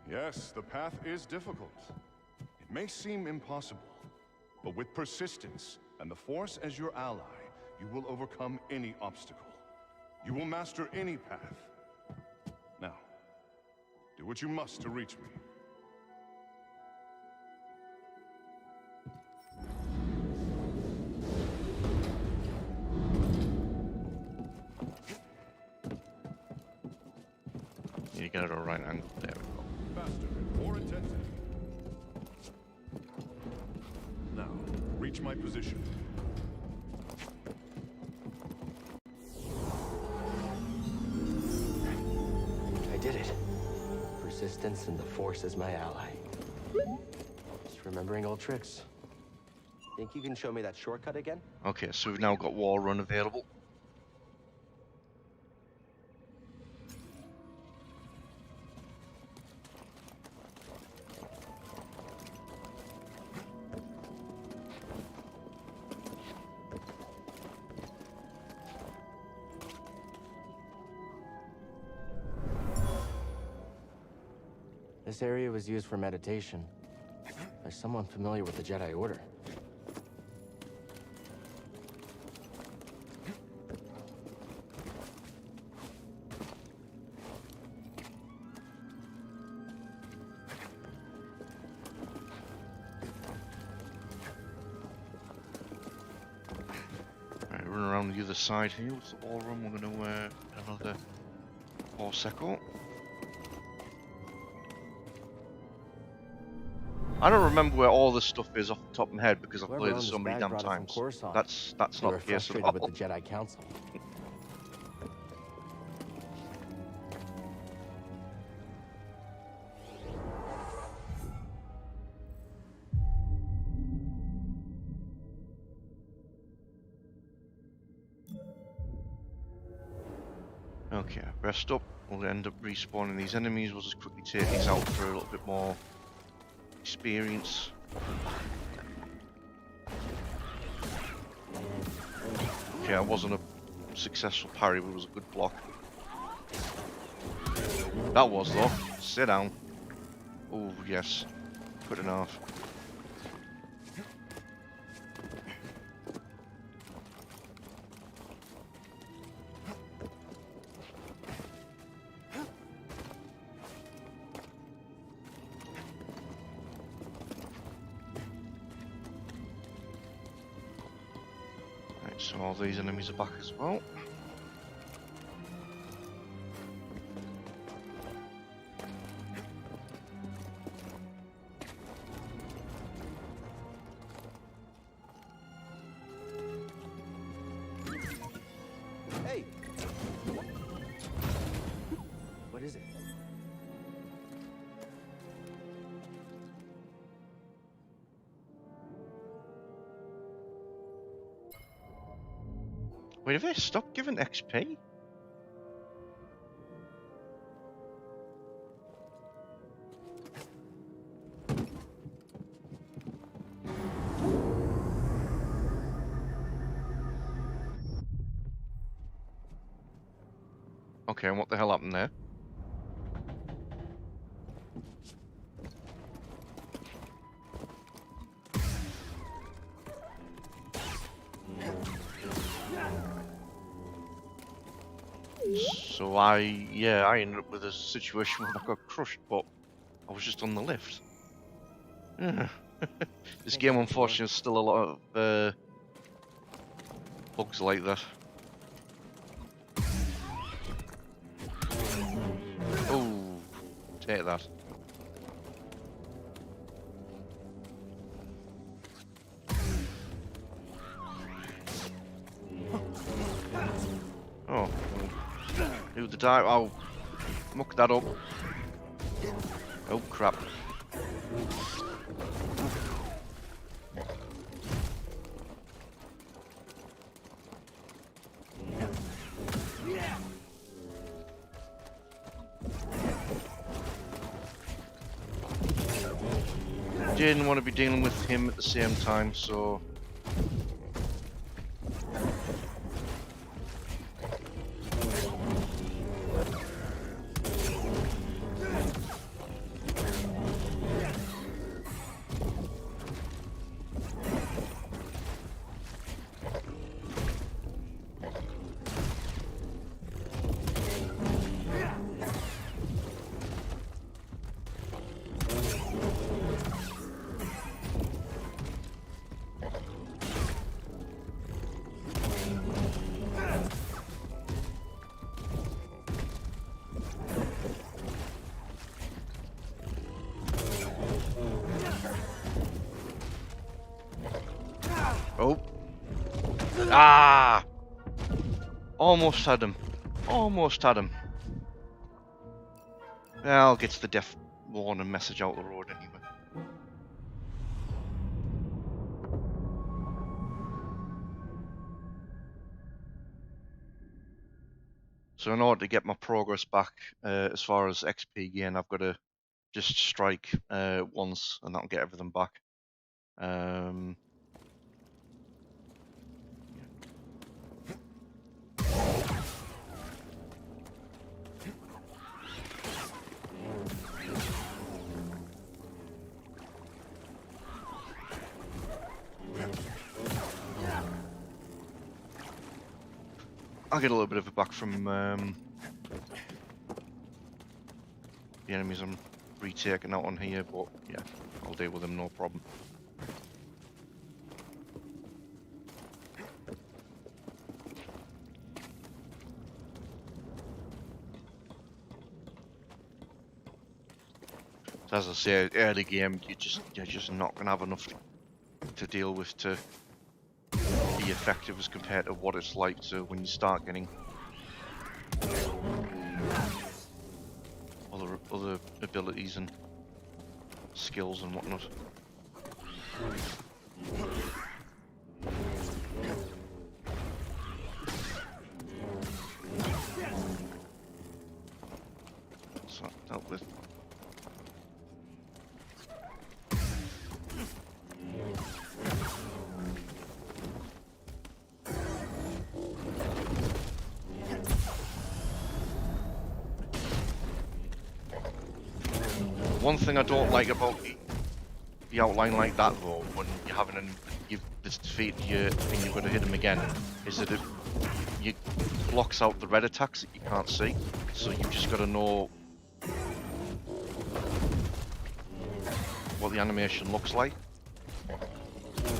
Yes, the path is difficult. It may seem impossible, but with persistence and the Force as your ally, you will overcome any obstacle. You will master any path. Now, do what you must to reach me. You get it at a right angle. There we go. Faster, more intensity. Now, reach my position. I did it. Persistence and the Force as my ally. Just remembering old tricks. Think you can show me that shortcut again? Okay, so we've now got wall run available. This area was used for meditation. There's someone familiar with the Jedi Order. Right, run around the other side here with the wall run. We're going to another Force Echo. I don't remember where all this stuff is off the top of my head because I've played it so many damn times. That's not the case at all. With the Jedi Council. Okay, rest up. We'll end up respawning these enemies. We'll just quickly take these out for a little bit more experience. Okay, it wasn't a successful parry, but it was a good block. That was though. Sit down. Oh yes, cut it off. So all these enemies are back as well. Hey! What is it? Wait, have they stopped giving XP? Okay, and what the hell happened there? So I ended up with a situation where I got crushed, but I was just on the lift. This game, unfortunately, has still a lot of bugs like that. Oh, take that. Oh, do the dive. I'll muck that up. Oh crap. Didn't want to be dealing with him at the same time, so oh. Ah! Almost had him. Almost had him. I'll get the death warning message out the road anyway. So in order to get my progress back as far as XP gain, I've got to just strike once and that'll get everything back. I'll get a little bit of it back from the enemies I'm retaking out on here, but yeah, I'll deal with them no problem. So as I say, early game, you're just not gonna have enough to deal with to be effective as compared to what it's like to when you start getting other abilities and skills and whatnot. So that dealt with. One thing I don't like about the outline like that though, when you're having you've defeated you and you've got to hit him again, is that it blocks out the red attacks that you can't see. So you've just got to know what the animation looks like.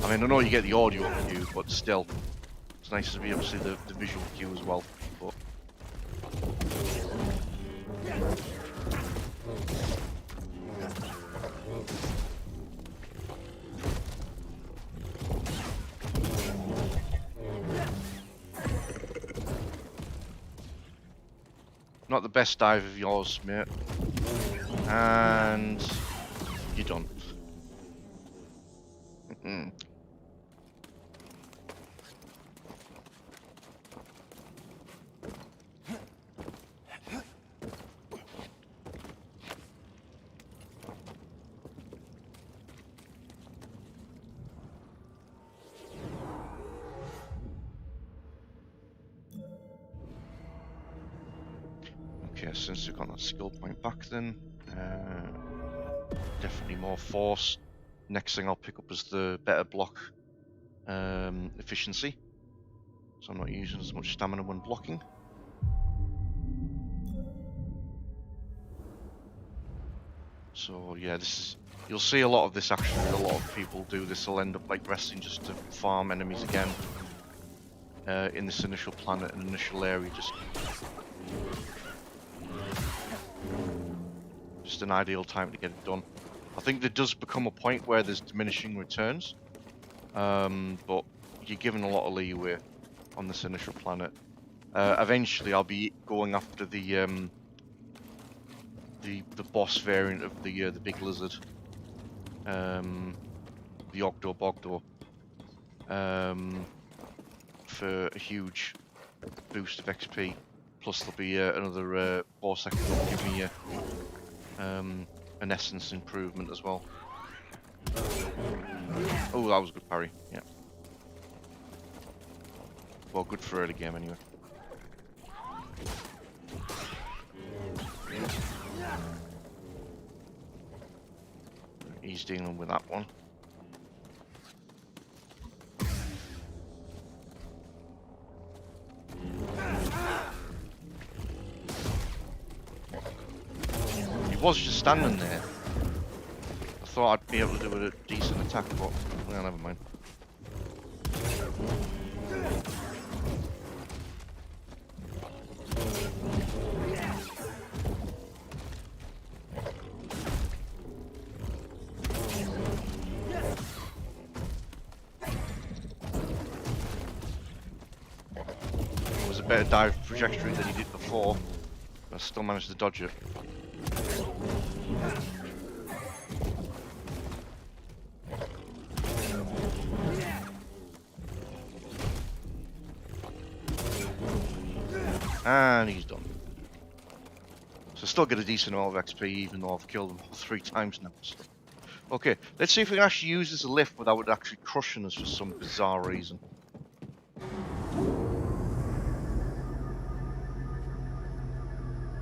I mean, I know you get the audio cue, but still, It's nice to be able to see the visual cue as well. But not the best dive of yours, mate. And you're done. Okay, since we've got that skill point back then, definitely more force. Next thing I'll pick up is the better block efficiency. So I'm not using as much stamina when blocking. So yeah, this is, you'll see a lot of this actually. A lot of people do this. They'll end up like resting just to farm enemies again in this initial planet and initial area. Just an ideal time to get it done. I think there does become a point where there's diminishing returns, but you're given a lot of leeway on this initial planet. Eventually, I'll be going after the boss variant of the big lizard, the Ogdo Bogdo, for a huge boost of XP. Plus, there'll be another boss that can give me an essence improvement as well. Oh, that was a good parry. Yeah. Well, good for early game anyway. He's dealing with that one. He was just standing there. I thought I'd be able to do a decent attack, but well, never mind. It was a better dive trajectory than he did before, but I still managed to dodge it. And he's done. So still get a decent amount of XP even though I've killed him 3 times now. So. Okay, let's see if we can actually use this as a lift without it actually crushing us for some bizarre reason.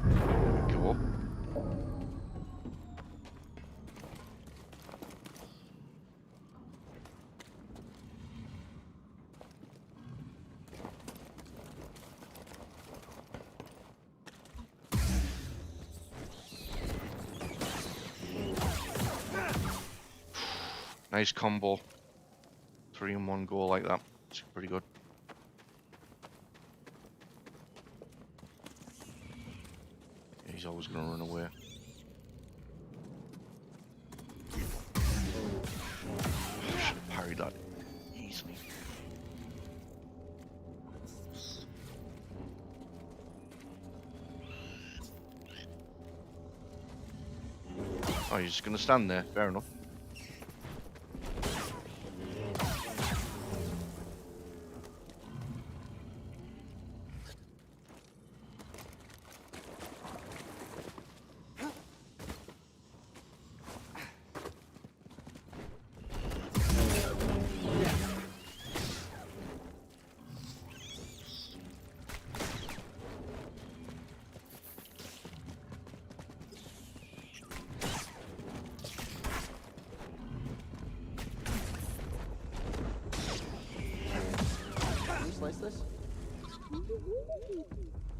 There we go. Nice combo. 3 in 1 go like that. It's pretty good. Yeah, he's always gonna run away. Should have parried that easily. Oh, you're just gonna stand there. Fair enough. Slice this?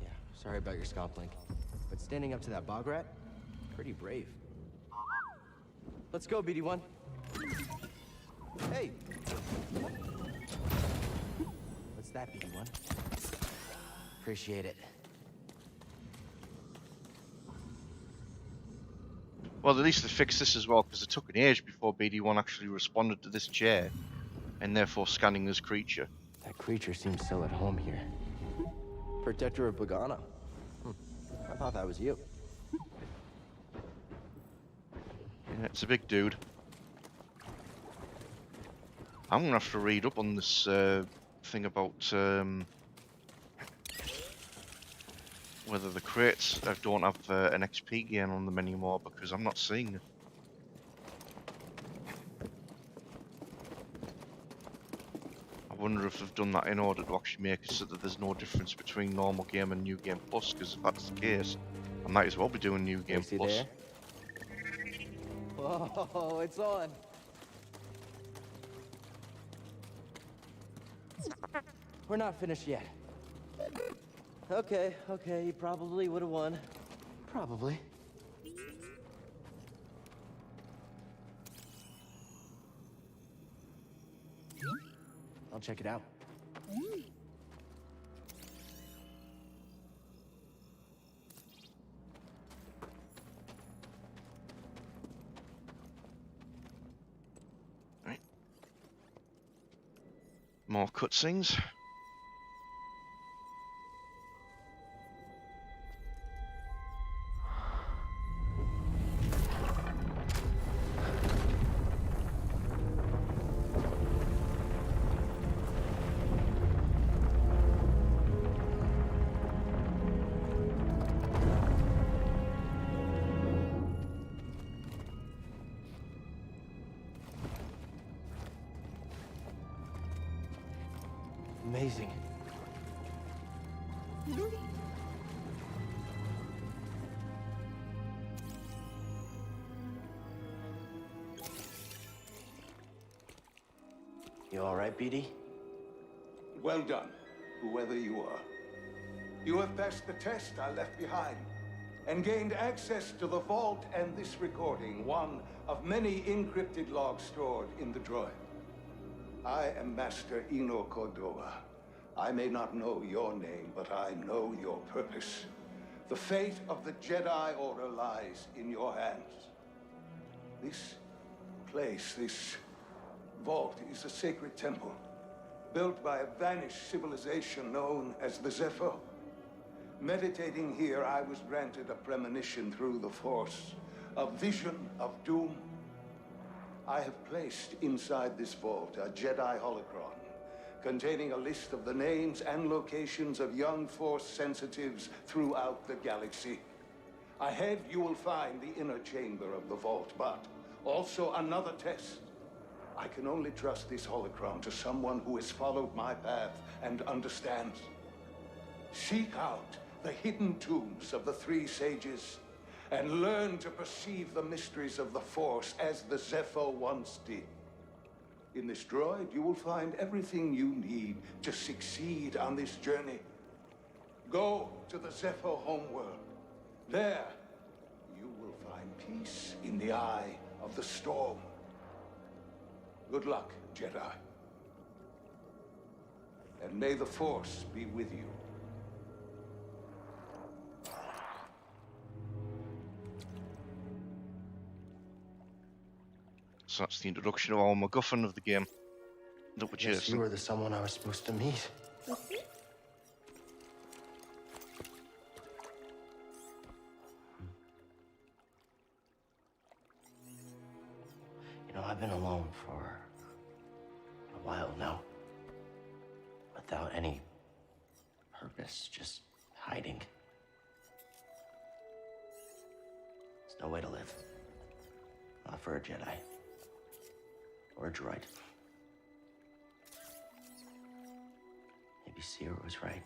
Yeah, sorry about your scalp link. But standing up to that bog rat, pretty brave. Let's go, BD1. Hey! Let's What's that, BD1? Appreciate it. Well, at least they fixed this as well, because it took an age before BD1 actually responded to this chair, and therefore scanning this creature. That creature seems so at home here. Protector of Pagano. I thought that was you. Yeah, it's a big dude. I'm gonna have to read up on this thing about whether the crates don't have an XP gain on them anymore, because I'm not seeing it. I wonder if they've done that in order to actually make it so that there's no difference between normal game and new game plus, because if that's the case, I might as well be doing new game Is he plus. there? Whoa, it's on. We're not finished yet. Okay, you probably would have won. Probably. I'll check it out. Right. More cutscenes. Amazing. You all right, BD? Well done, whoever you are. You have passed the test I left behind, and gained access to the vault and this recording, one of many encrypted logs stored in the droid. I am Master Eno Cordova. I may not know your name, but I know your purpose. The fate of the Jedi Order lies in your hands. This place, this vault, is a sacred temple, built by a vanished civilization known as the Zepho. Meditating here, I was granted a premonition through the Force, a vision of doom. I have placed inside this vault a Jedi holocron, containing a list of the names and locations of young Force sensitives throughout the galaxy. Ahead, you will find the inner chamber of the vault, but also another test. I can only trust this holocron to someone who has followed my path and understands. Seek out the hidden tombs of the three sages, and learn to perceive the mysteries of the Force as the Zepho once did. In this droid, you will find everything you need to succeed on this journey. Go to the Zepho homeworld. There, you will find peace in the eye of the storm. Good luck, Jedi. And may the Force be with you. So that's the introduction of our MacGuffin of the game. That we're Yes, chasing. you were the someone I was supposed to meet. You know, I've been alone for a while now. Without any purpose, just hiding. There's no way to live. Not for a Jedi. Or a droid. Maybe Seer was right.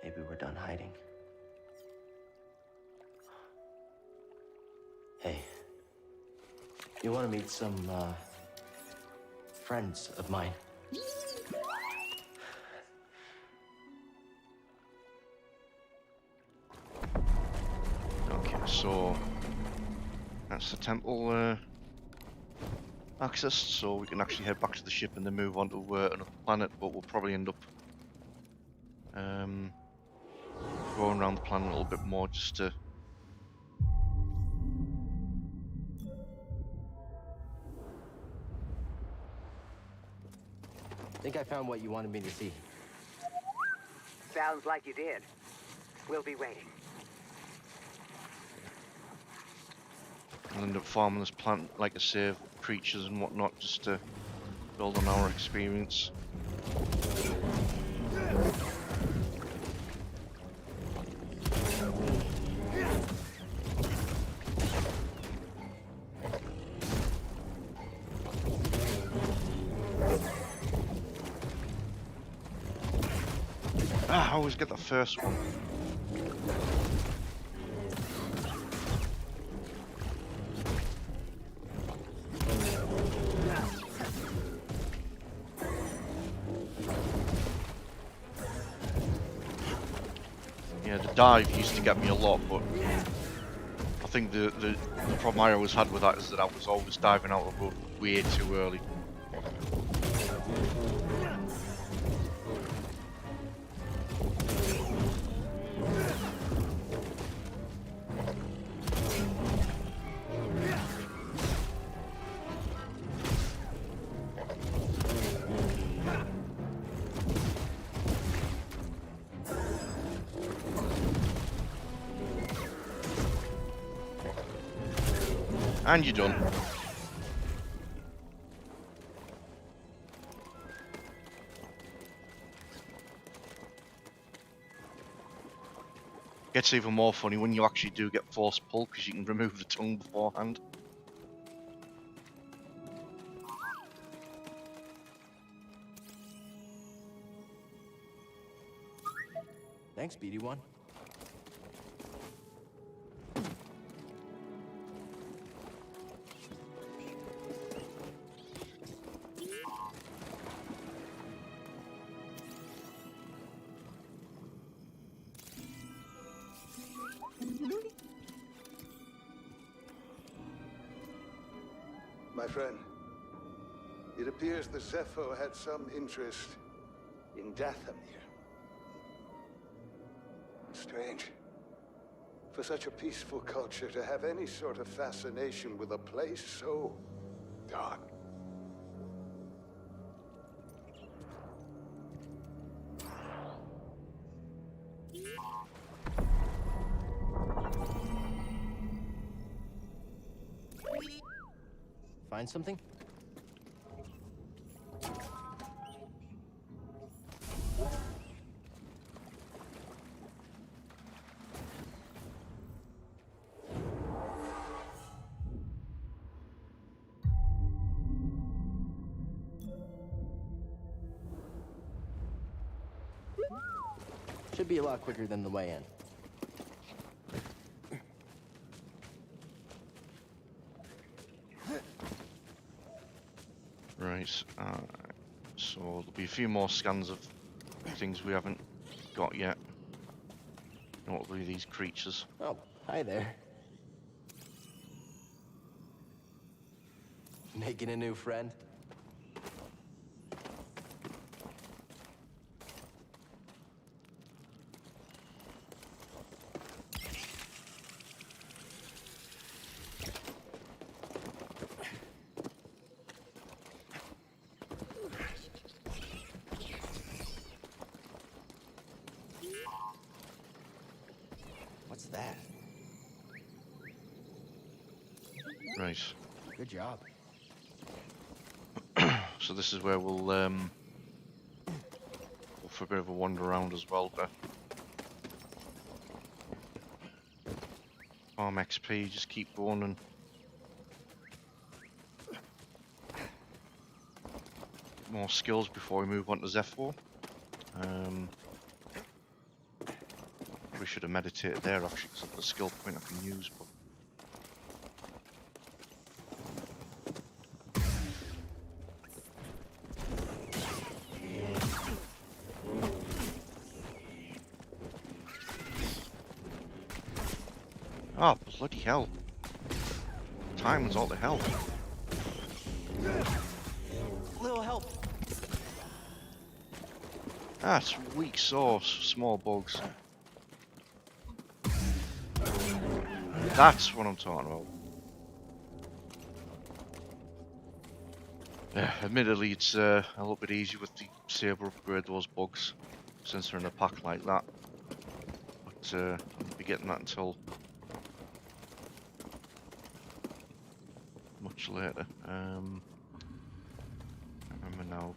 Maybe we're done hiding. Hey, you want to meet some, friends of mine? Okay, so that's the temple access, so we can actually head back to the ship and then move on to another planet, but we'll probably end up going around the planet a little bit more just to... I think I found what you wanted me to see. Sounds like you did. We'll be waiting. We'll end up farming this planet, like I say, creatures and whatnot, just to build on our experience. I always get the first one. Yeah, the dive used to get me a lot, but I think the problem I always had with that is that I was always diving out of the road way too early. And you're done. Gets even more funny when you actually do get force pull, because you can remove the tongue beforehand. Thanks, BD1. My friend, it appears the Zepho had some interest in Dathomir. Strange. For such a peaceful culture to have any sort of fascination with a place so dark. Find something? Should be a lot quicker than the way in. Right, so there'll be a few more scans of things we haven't got yet. Notably these creatures. Oh, hi there. Making a new friend? What's that? Right. Good job. So this is where we'll go for a bit of a wander around as well. Farm XP, just keep going and more skills before we move on to Zepho. We should have meditated there actually, because that's the skill point I can use. But oh, bloody hell. Time was all the hell. Little help. That's weak sauce, small bugs. That's what I'm talking about. Yeah, admittedly, it's a little bit easier with the saber upgrade those bugs since they're in a pack like that. But I won't be getting that until much later. I remember now.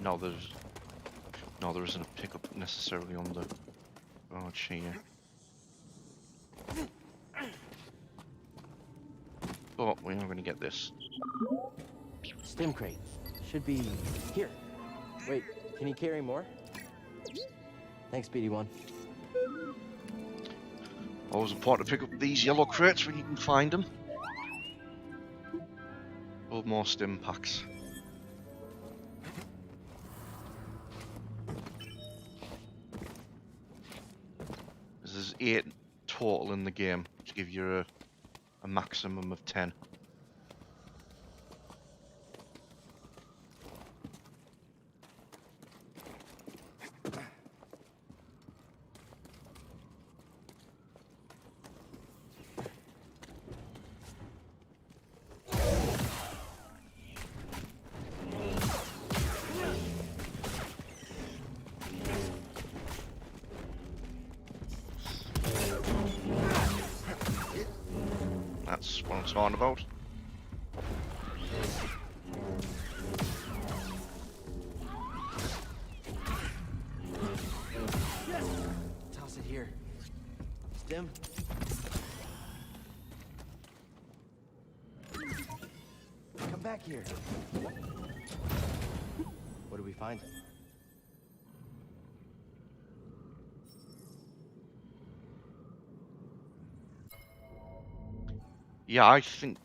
No, there isn't a pickup necessarily on the barge here. But we are going to get this. Stim crate. Should be here. Wait, can you carry more? Thanks, BD1. Always important to pick up these yellow crates when you can find them. Or more stim packs. There's 8 total in the game to give you a maximum of 10. That's what I'm talking about. Toss it here. Stim. Come back here. What do we find? Yeah, I think.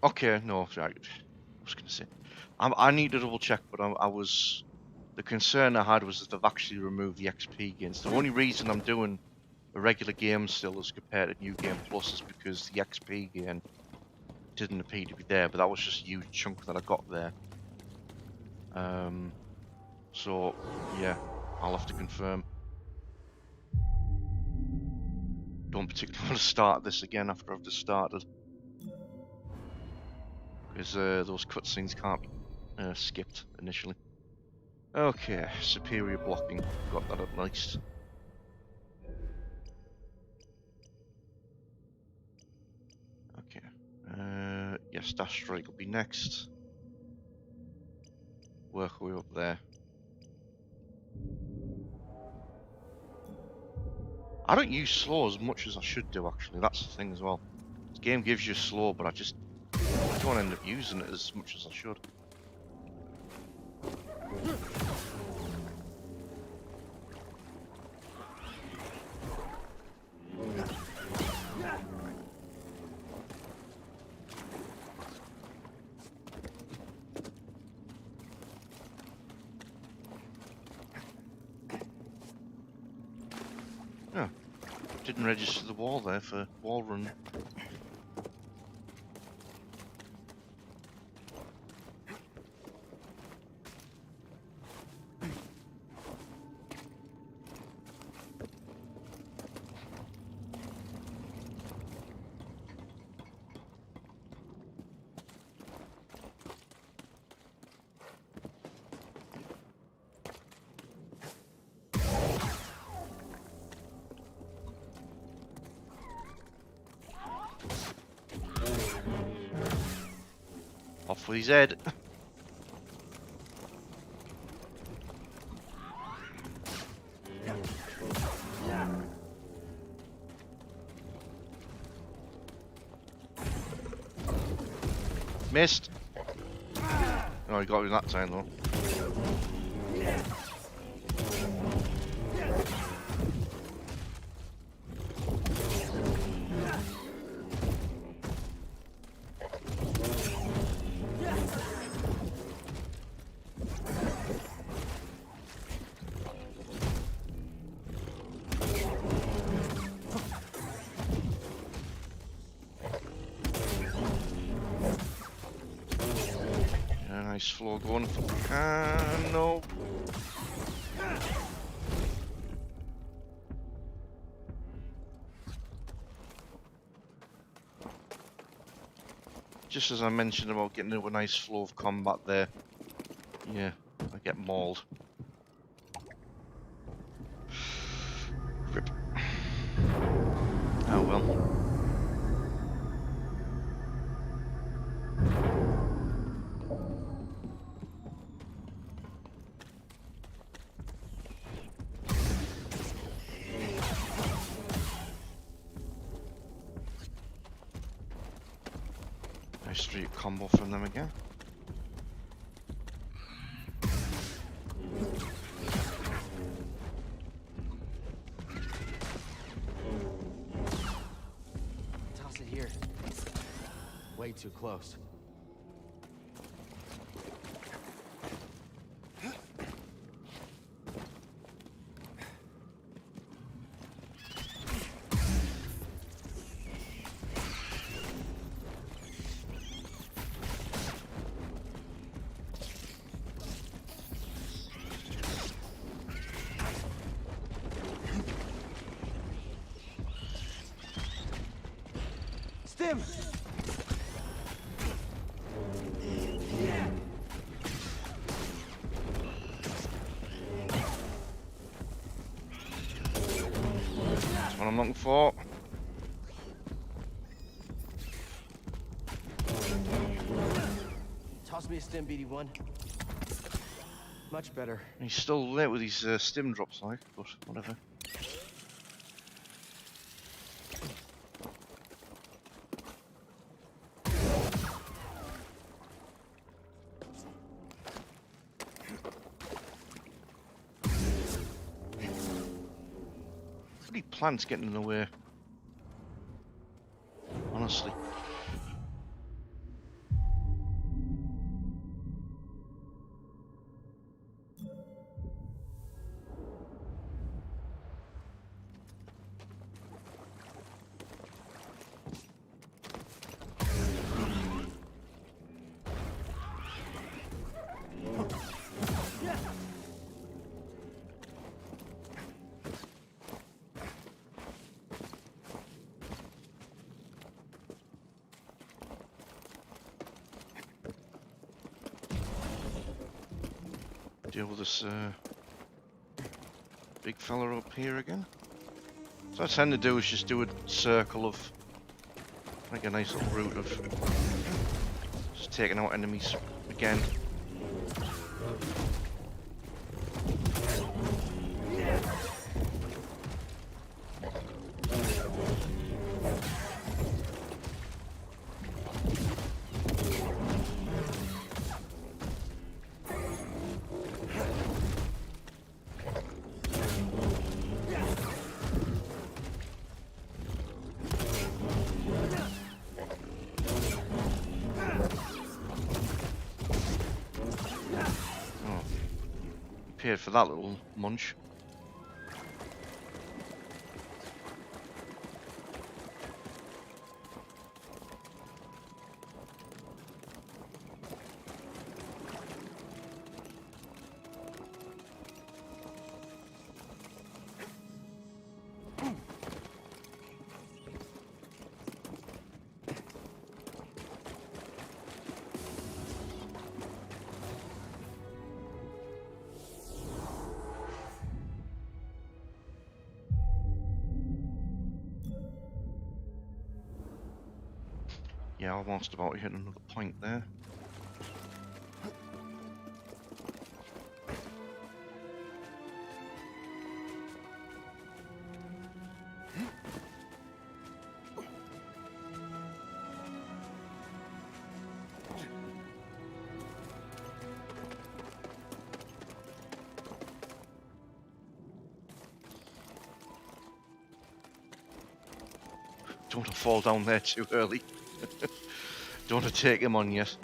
Okay, no, right. I was gonna say, I need to double check, but I was. The concern I had was that they've actually removed the XP gains. The only reason I'm doing a regular game still as compared to New Game Plus is because the XP gain didn't appear to be there, but that was just a huge chunk that I got there. So yeah, I'll have to confirm. Don't particularly want to start this again after I've just started. Because those cutscenes can't be skipped initially. Okay, superior blocking. Got that at least. Okay. Yes, dash strike will be next. Work our way up there. I don't use slow as much as I should do, actually. That's the thing as well. This game gives you slow, but I don't end up using it as much as I should. Oh, didn't register the wall there for wall run. Off with his head. Missed. Oh, he got me that time though. Nice flow going. No. Just as I mentioned about getting into a nice flow of combat there, yeah, I get mauled. Rip. Oh well. Nice street combo from them again. Toss it here. Way too close. Stim! That's what I'm looking for. Toss me a stim, BD1. Much better. He's still there with his stim drops, like, but whatever. Bloody plants getting in the way. Honestly. Deal with this big fella up here again. So what I tend to do is just do a circle of, like a nice little route of just taking out enemies again. Paid for that little munch. Yeah, almost about hit another point there. Don't want to fall down there too early. Don't want to take him on yet.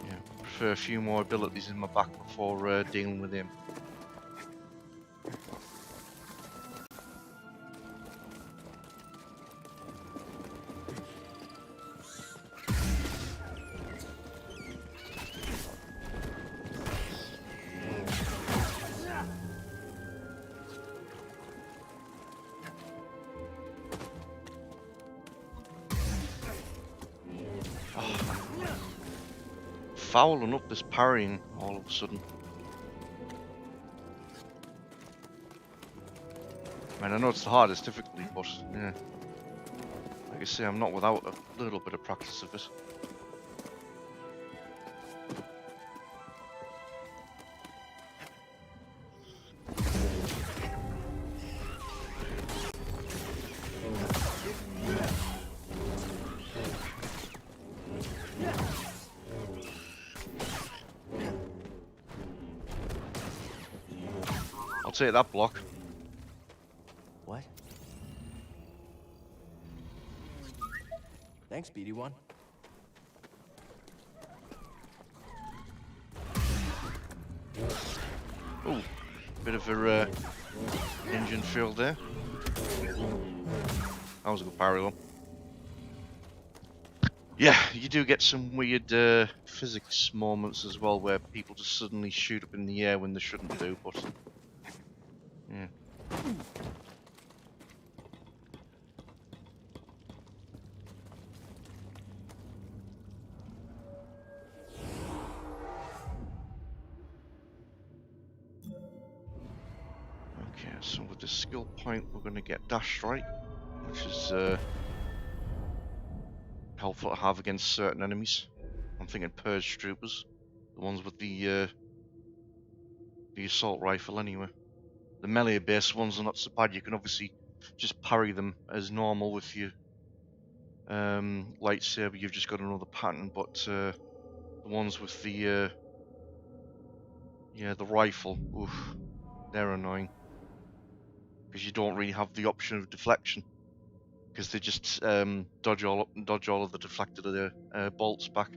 Yeah, transfer a few more abilities in my back before dealing with him. Fouling up this parrying all of a sudden. I mean, I know it's the hardest difficulty, but yeah. Like I say, I'm not without a little bit of practice of it. I'll take that block. What? Thanks, BD1. Ooh, bit of a engine field there. That was a good parry though. Yeah, you do get some weird physics moments as well, where people just suddenly shoot up in the air when they shouldn't do, but yeah. Okay, so with the skill point, we're going to get Dash Strike, which is helpful to have against certain enemies. I'm thinking Purge Troopers, the ones with the assault rifle anyway. The melee-based ones are not so bad. You can obviously just parry them as normal with your lightsaber. You've just got another pattern, but the ones with the rifle, oof, they're annoying because you don't really have the option of deflection, because they just dodge all of the deflected bolts back.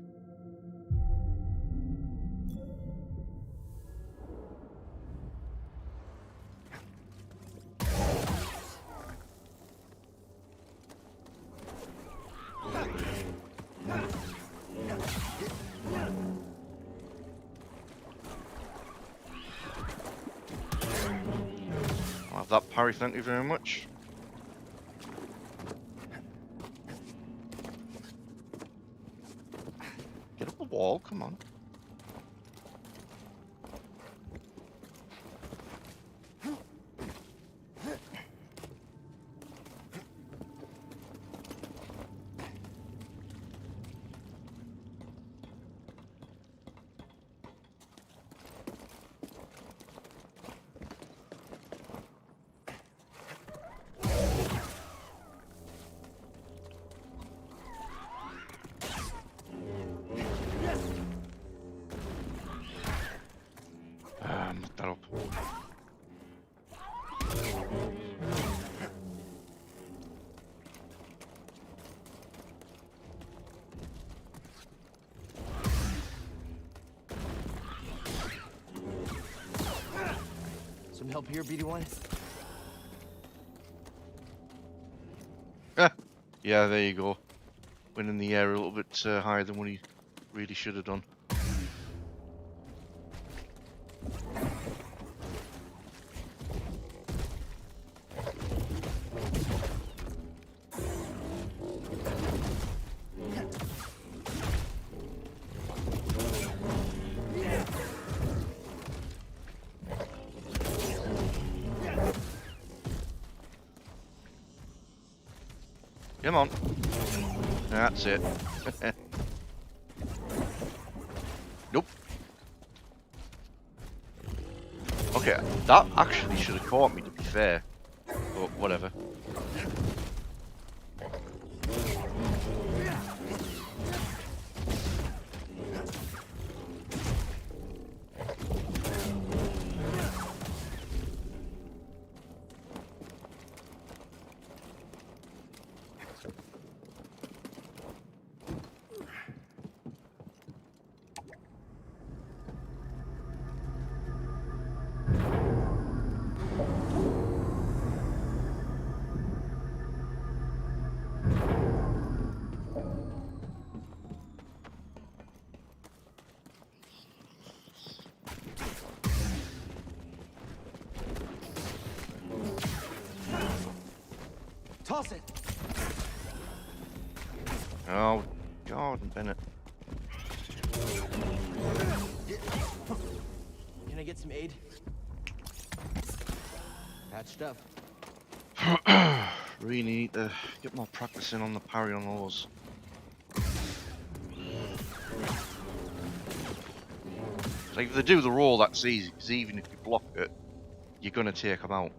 I'll have that parry, thank you very much. Get up the wall, come on. Look that up. Some help here, BD1? Yeah, there you go. Went in the air a little bit higher than what he really should have done. Come on. That's it. Nope. Okay, that actually should have caught me, to be fair. But whatever. faucet. Oh, God, Bennett. Can I get some aid? Patched up. Really need to get more practice in on the parry on those. Like if they do the roll, that's easy, because even if you block it, you're gonna take them out.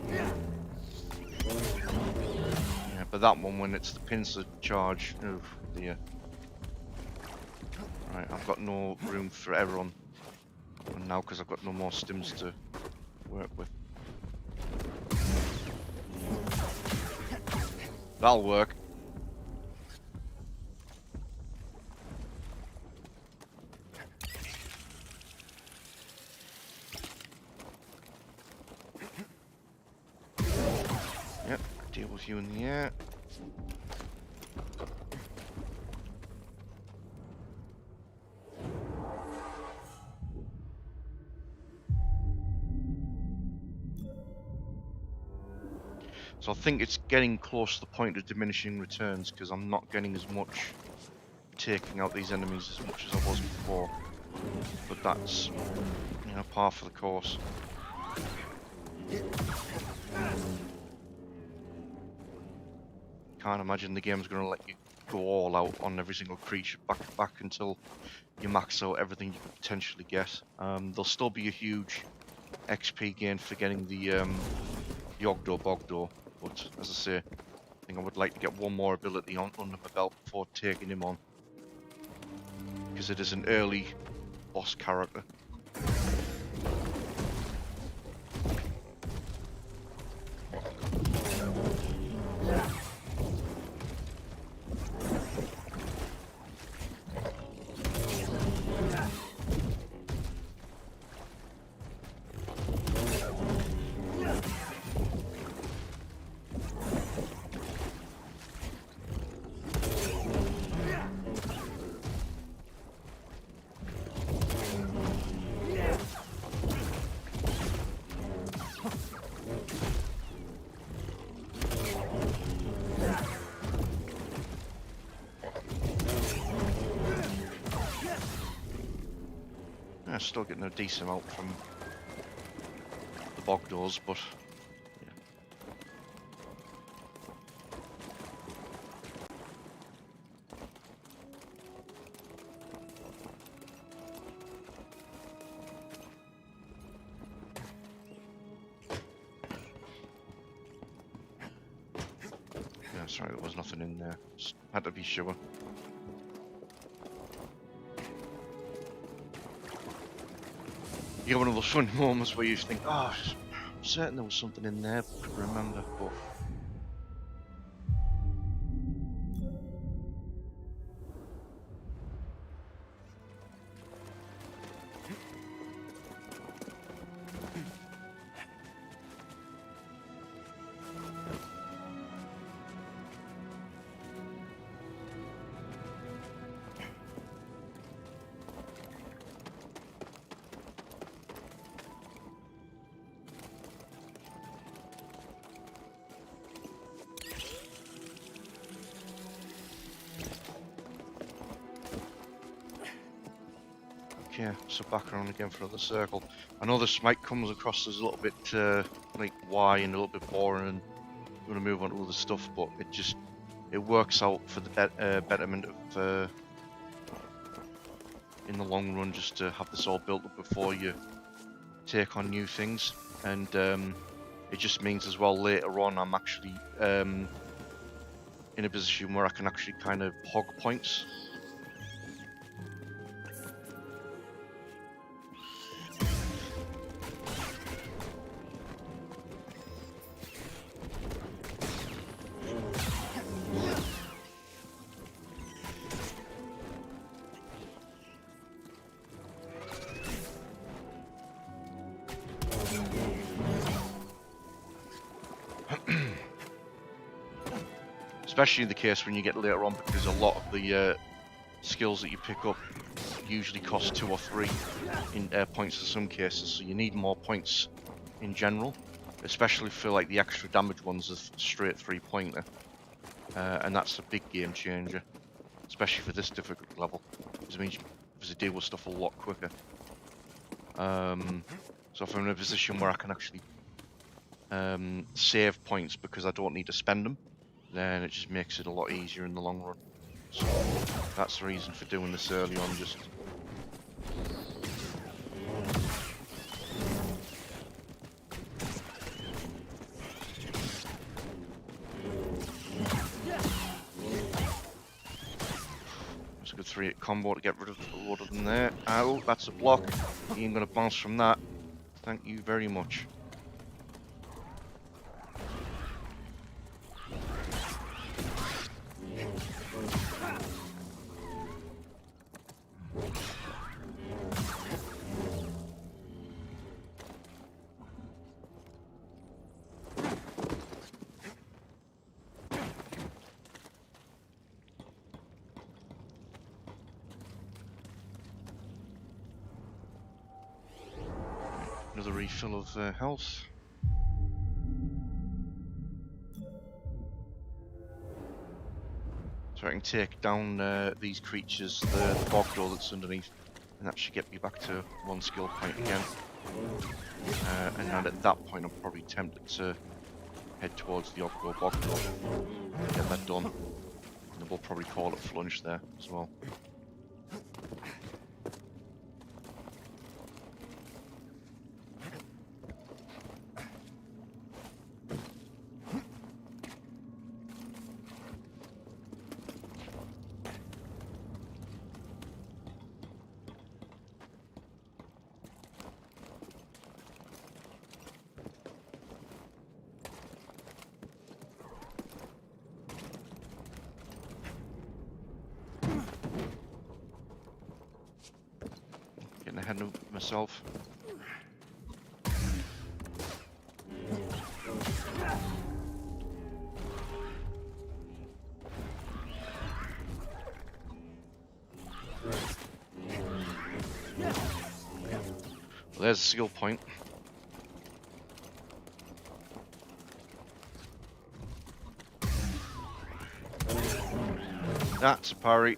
Yeah, but that one, when it's the pincer charge, oh dear. Right, I've got no room for everyone now because I've got no more stims to work with. That'll work. Yep, deal with you in the air. So I think it's getting close to the point of diminishing returns because I'm not getting as much taking out these enemies as much as I was before. But that's, you know, par for the course. Can't imagine the game's going to let you go all out on every single creature back to back until you max out everything you could potentially get. There'll still be a huge XP gain for getting the Yogdo Bogdo, but as I say, I think I would like to get one more ability on under my belt before taking him on, because it is an early boss character. Yeah, still getting a decent amount from the Bogdos, but yeah. Yeah, sorry, there was nothing in there. Just had to be sure. You have one of those funny moments where you think, oh, I'm certain there was something in there, but I couldn't remember, but... Okay, so back around again for another circle. I know this might come across as a little bit like why and a little bit boring and I'm going to move on to other stuff, but it works out for the betterment of in the long run, just to have this all built up before you take on new things. And it just means as well later on I'm actually in a position where I can actually kind of hog points. Especially in the case when you get later on, because a lot of the skills that you pick up usually cost 2 or 3 in points in some cases, so you need more points in general, especially for like the extra damage ones, a straight 3-pointer, and that's a big game changer, especially for this difficult level, because it means you deal with stuff a lot quicker. So if I'm in a position where I can actually save points because I don't need to spend them, then it just makes it a lot easier in the long run. So that's the reason for doing this early on, just it's a good 3-hit combo to get rid of a lot of them there. Ow, that's a block. You ain't gonna bounce from that. Thank you very much. Another refill of health. So I can take down these creatures, the bogdo that's underneath, and that should get me back to 1 skill point again. And then at that point I'm probably tempted to head towards the bogdo, get that done. And then we'll probably call it for lunch there as well. Getting ahead of myself. Well, there's a skill point. That's a parry.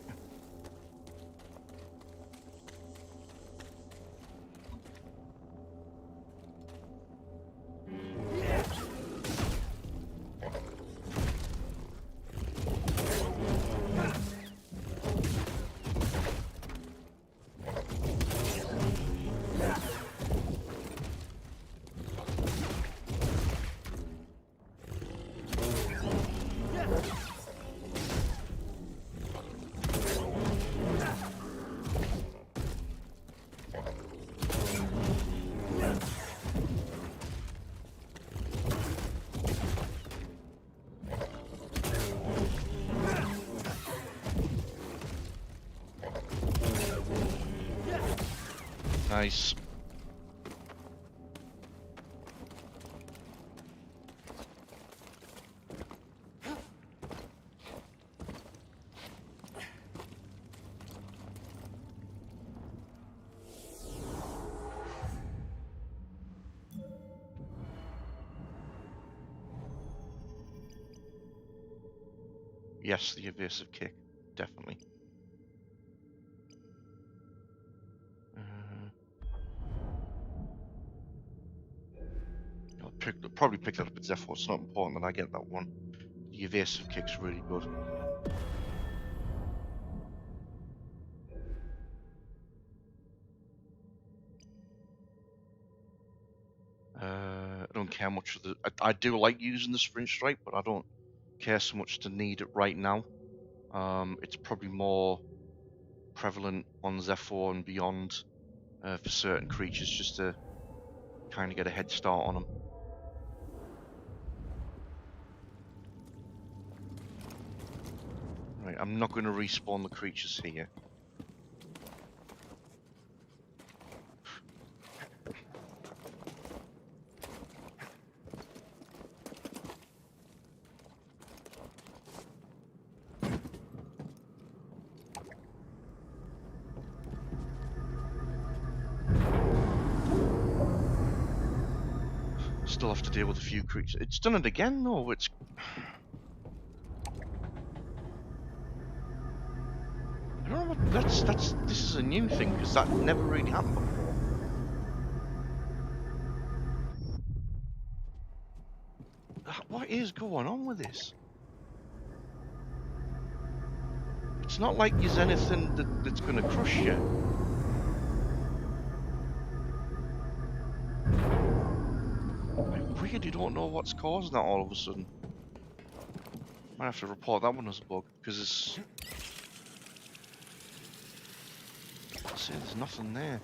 Nice. Yes, the evasive kick, definitely. I'll probably pick that up at Zephyr. It's not important that I get that one. The evasive kick's really good. I don't care much of the. I do like using the sprint strike, but I don't care so much to need it right now. It's probably more prevalent on Zephyr and beyond for certain creatures, just to kind of get a head start on them. Right, I'm not going to respawn the creatures here. Still have to deal with a few creatures. It's done it again, though. It's... I don't know what... This is a new thing, because that never really happened before. What is going on with this? It's not like there's anything that's going to crush you. I really don't know what's causing that all of a sudden. Might have to report that one as a bug, because it's... See, there's nothing there.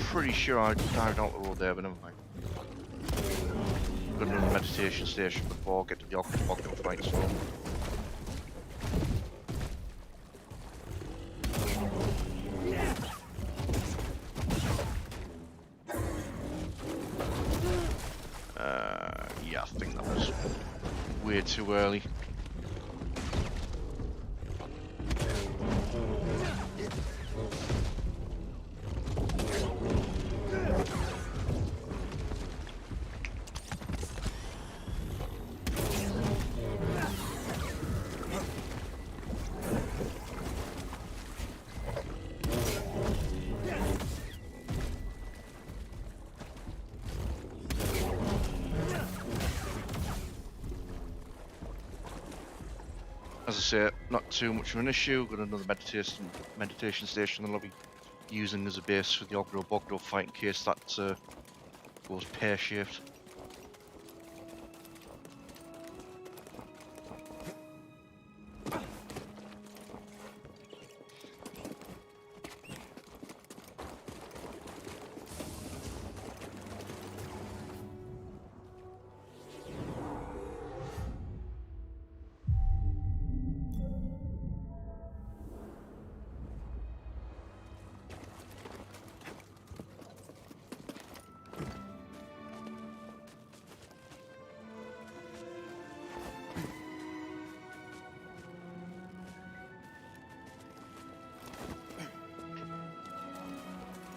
Pretty sure I dived out the road there, but never mind. Got another meditation station before I get to the octopus fight, so... yeah, I think that was way too early. As I say, not too much of an issue. Got another meditation station that I'll be using as a base for the Ogro-Bogdo fight in case that goes pear-shaped.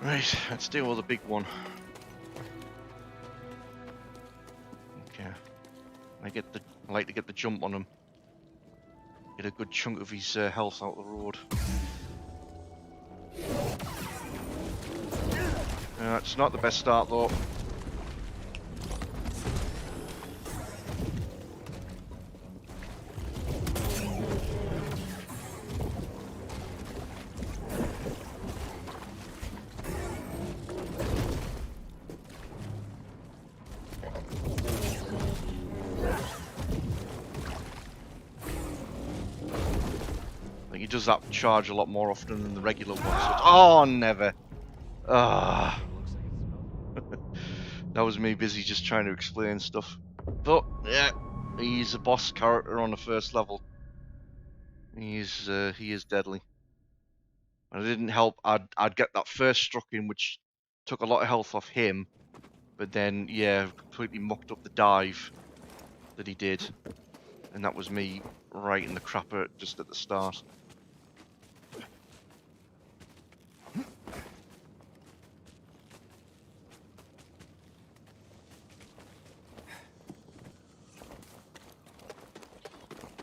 Right, let's deal with the big one. Okay, I like to get the jump on him. Get a good chunk of his health out of the road. It's not the best start though. He does that charge a lot more often than the regular one. So oh, never. Ah. That was me busy just trying to explain stuff. But yeah, he's a boss character on the first level. He is deadly. And it didn't help. I'd get that first struck in, which took a lot of health off him. But then yeah, completely mucked up the dive that he did, and that was me right in the crapper just at the start.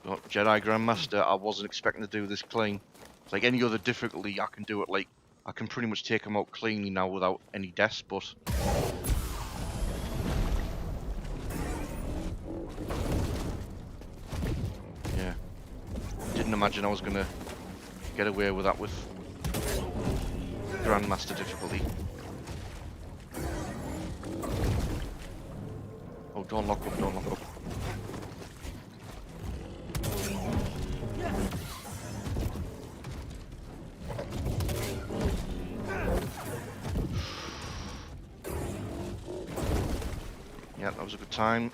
But Jedi Grandmaster, I wasn't expecting to do this clean. It's like any other difficulty, I can do it like, I can pretty much take him out cleanly now without any deaths, but... yeah. Didn't imagine I was gonna get away with that with Grandmaster difficulty. don't lock up, don't lock up. Yeah, that was a good time.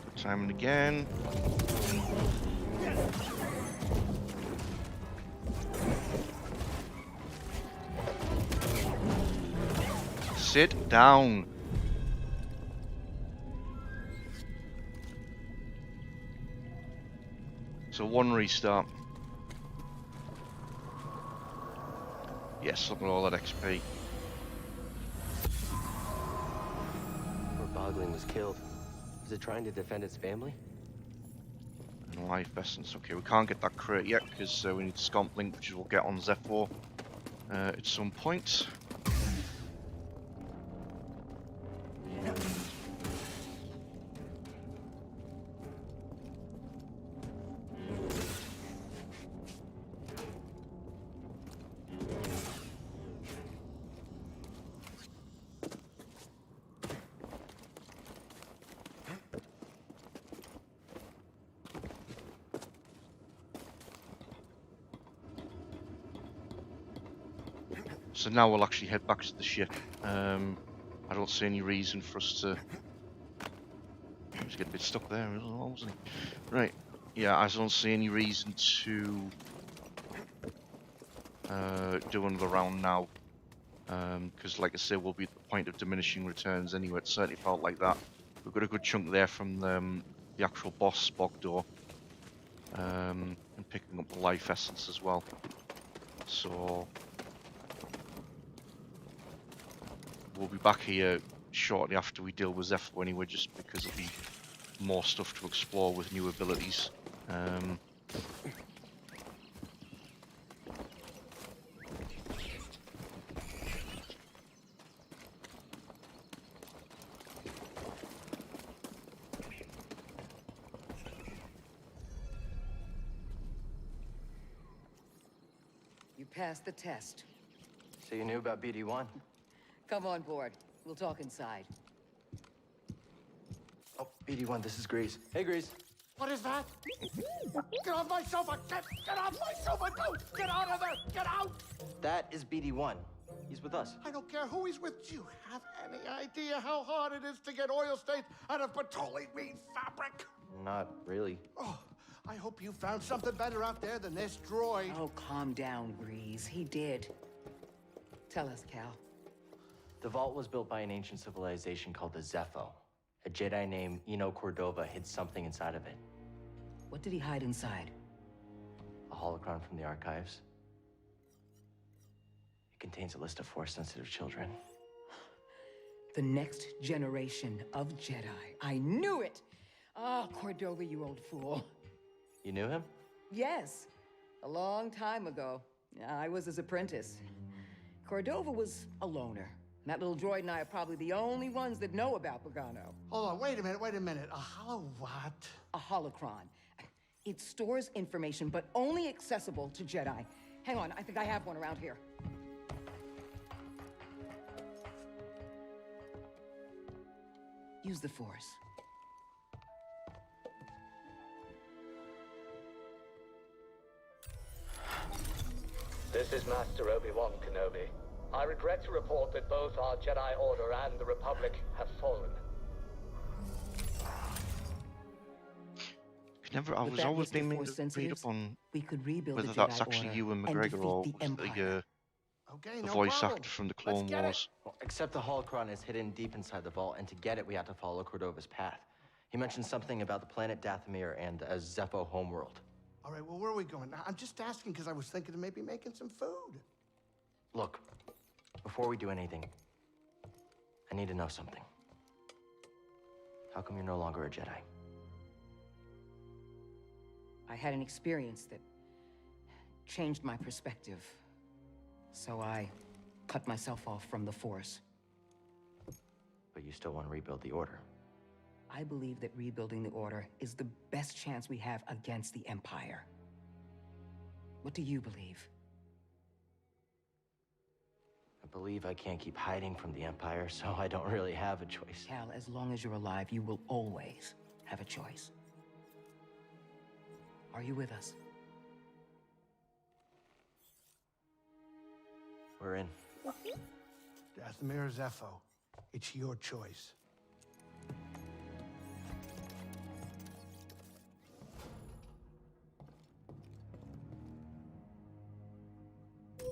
Good timing again. Sit down. So one restart. Yes, look at all that XP. Where Bogling was killed. Was it trying to defend its family? And life essence. Okay, we can't get that crate yet because we need Scomp Link, which we'll get on Zephyr at some point. So now we'll actually head back to the ship. I don't see any reason for us to... Just get a bit stuck there, wasn't he? Right. Yeah, I don't see any reason to do another round now. Because, like I say, we'll be at the point of diminishing returns anyway. It certainly felt like that. We've got a good chunk there from the actual boss, Bogdor. And picking up the life essence as well. So... we'll be back here shortly after we deal with Zephyr anyway, just because there'll be more stuff to explore with new abilities. You passed the test. So you knew about BD-1? Come on board. We'll talk inside. Oh, BD-1, this is Grease. Hey, Grease. What is that? Get off my sofa! Get off my sofa! Don't! Get out of there! Get out! That is BD-1. He's with us. I don't care who he's with. Do you have any idea how hard it is to get oil stains out of petroleum fabric? Not really. Oh, I hope you found something better out there than this droid. Oh, calm down, Grease. He did. Tell us, Cal. The vault was built by an ancient civilization called the Zepho. A Jedi named Eno Cordova hid something inside of it. What did he hide inside? A holocron from the archives. It contains a list of Force-sensitive children. The next generation of Jedi. I knew it! Ah, Cordova, you old fool. You knew him? Yes, a long time ago. I was his apprentice. Cordova was a loner. That little droid and I are probably the only ones that know about Pagano. Hold on, wait a minute. A holo what? A holocron. It stores information, but only accessible to Jedi. Hang on, I think I have one around here. Use the Force. This is Master Obi-Wan Kenobi. I regret to report that both our Jedi Order and the Republic have fallen. I was always being made to read up on whether that's actually Ewan McGregor or the voice actor from the Clone Wars. Well, except the holocron is hidden deep inside the vault, and to get it, we have to follow Cordova's path. He mentioned something about the planet Dathomir and a Zepho homeworld. All right, well, where are we going? I'm just asking because I was thinking of maybe making some food. Look, before we do anything, I need to know something. How come you're no longer a Jedi? I had an experience that changed my perspective. So I cut myself off from the Force. But you still want to rebuild the Order. I believe that rebuilding the Order is the best chance we have against the Empire. What do you believe? I believe I can't keep hiding from the Empire, so I don't really have a choice. Cal, as long as you're alive, you will always have a choice. Are you with us? We're in. Dathomir Zepho, it's your choice.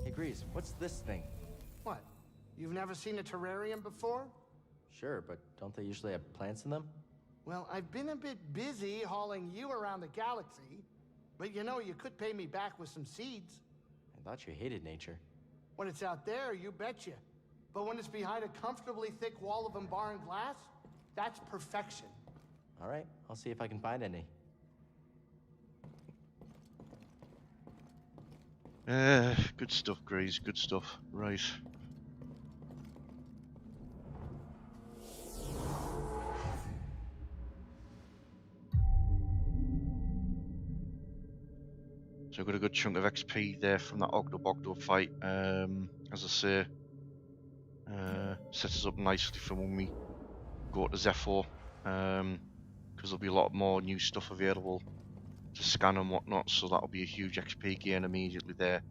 Hey, Grease, what's this thing? What? You've never seen a terrarium before? Sure, but don't they usually have plants in them? Well, I've been a bit busy hauling you around the galaxy, but you know, you could pay me back with some seeds. I thought you hated nature. When it's out there, you betcha. But when it's behind a comfortably thick wall of embarring glass, that's perfection. All right, I'll see if I can find any. Good stuff, Grease, good stuff. Right. So I got a good chunk of XP there from that Ogdo fight. As I say, sets us up nicely for when we go to Zepho, because there'll be a lot more new stuff available to scan and whatnot, so that'll be a huge XP gain immediately there.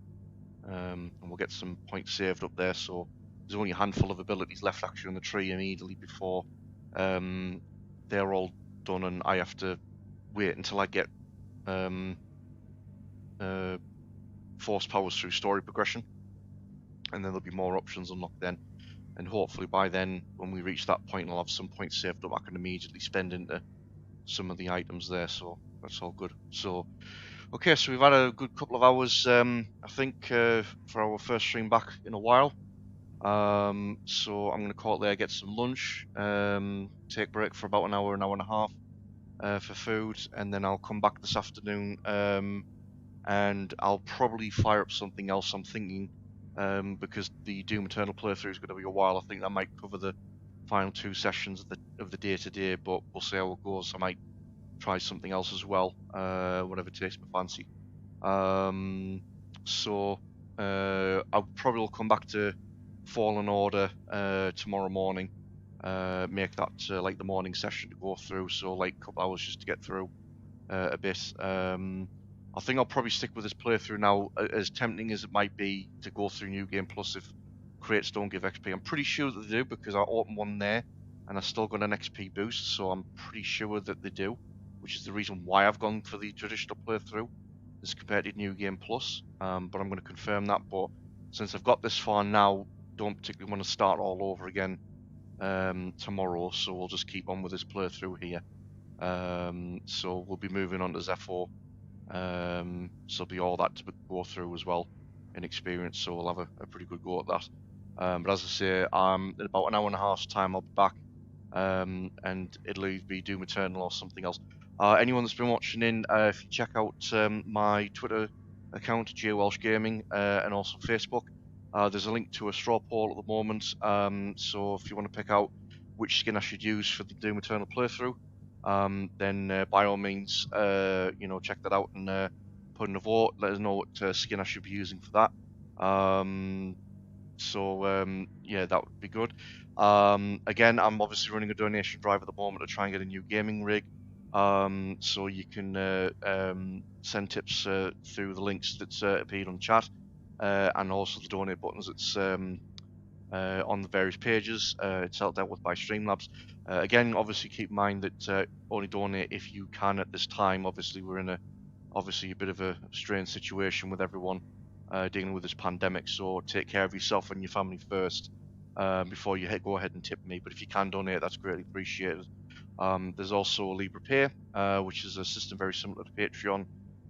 And we'll get some points saved up there, so there's only a handful of abilities left actually on the tree immediately before they're all done, and I have to wait until I get force powers through story progression, and then there'll be more options unlocked then, and hopefully by then when we reach that point I'll have some points saved up I can immediately spend into some of the items there, so that's all good. So okay, so we've had a good couple of hours I think for our first stream back in a while, so I'm going to call it there, get some lunch, take a break for about an hour and a half for food, and then I'll come back this afternoon, and I'll probably fire up something else. I'm thinking, because the Doom Eternal playthrough is going to be a while, I think that might cover the final 2 sessions of the day-to-day, but we'll see how it goes. I might try something else as well, whatever takes my fancy. So I probably will come back to Fallen Order tomorrow morning, make that like the morning session to go through, so like a couple hours just to get through a bit. I think I'll probably stick with this playthrough now, as tempting as it might be to go through New Game Plus if crates don't give XP. I'm pretty sure that they do, because I opened one there and I still got an XP boost, so I'm pretty sure that they do, which is the reason why I've gone for the traditional playthrough as compared to New Game Plus, but I'm going to confirm that. But since I've got this far now, don't particularly want to start all over again tomorrow, so we'll just keep on with this playthrough here. So we'll be moving on to Zepho, so there'll be all that to go through as well in experience, so we'll have a pretty good go at that. But as I say, in about an hour and a half's time I'll be back, and it'll either be Doom Eternal or something else. Anyone that's been watching in, if you check out my Twitter account, JWelsh Gaming, and also Facebook, there's a link to a straw poll at the moment, so if you want to pick out which skin I should use for the Doom Eternal playthrough, then by all means, check that out and put in a vote. Let us know what skin I should be using for that. Yeah, that would be good. Again, I'm obviously running a donation drive at the moment to try and get a new gaming rig. So you can send tips through the links that's appeared on chat, and also the donate buttons that's on the various pages. It's helped out with by Streamlabs. Again, obviously keep in mind that only donate if you can at this time. Obviously, we're in a bit of a strange situation with everyone dealing with this pandemic, so take care of yourself and your family first before you go ahead and tip me. But if you can donate, that's greatly appreciated. There's also Libra Pay, which is a system very similar to Patreon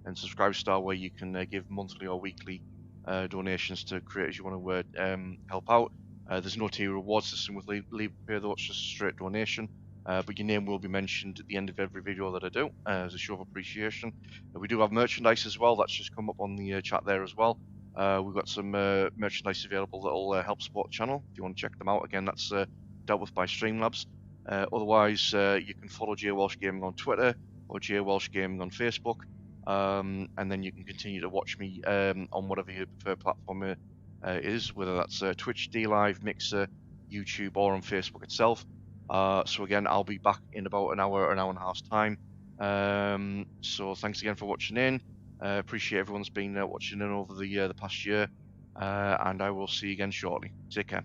and Subscribestar, where you can give monthly or weekly donations to creators you want to help out. There's no tier reward system with Libra Pay, though. It's just a straight donation, but your name will be mentioned at the end of every video that I do as a show of appreciation. We do have merchandise as well. That's just come up on the chat there as well. We've got some merchandise available that'll help support the channel. If you want to check them out, again, that's dealt with by Streamlabs. Otherwise, you can follow J Welsh Gaming on Twitter or J Welsh Gaming on Facebook, and then you can continue to watch me on whatever your preferred platform is, whether that's Twitch, DLive, Mixer, YouTube, or on Facebook itself. So again, I'll be back in about an hour and a half's time. So thanks again for watching in. Appreciate everyone's been watching in over the past year, and I will see you again shortly. Take care.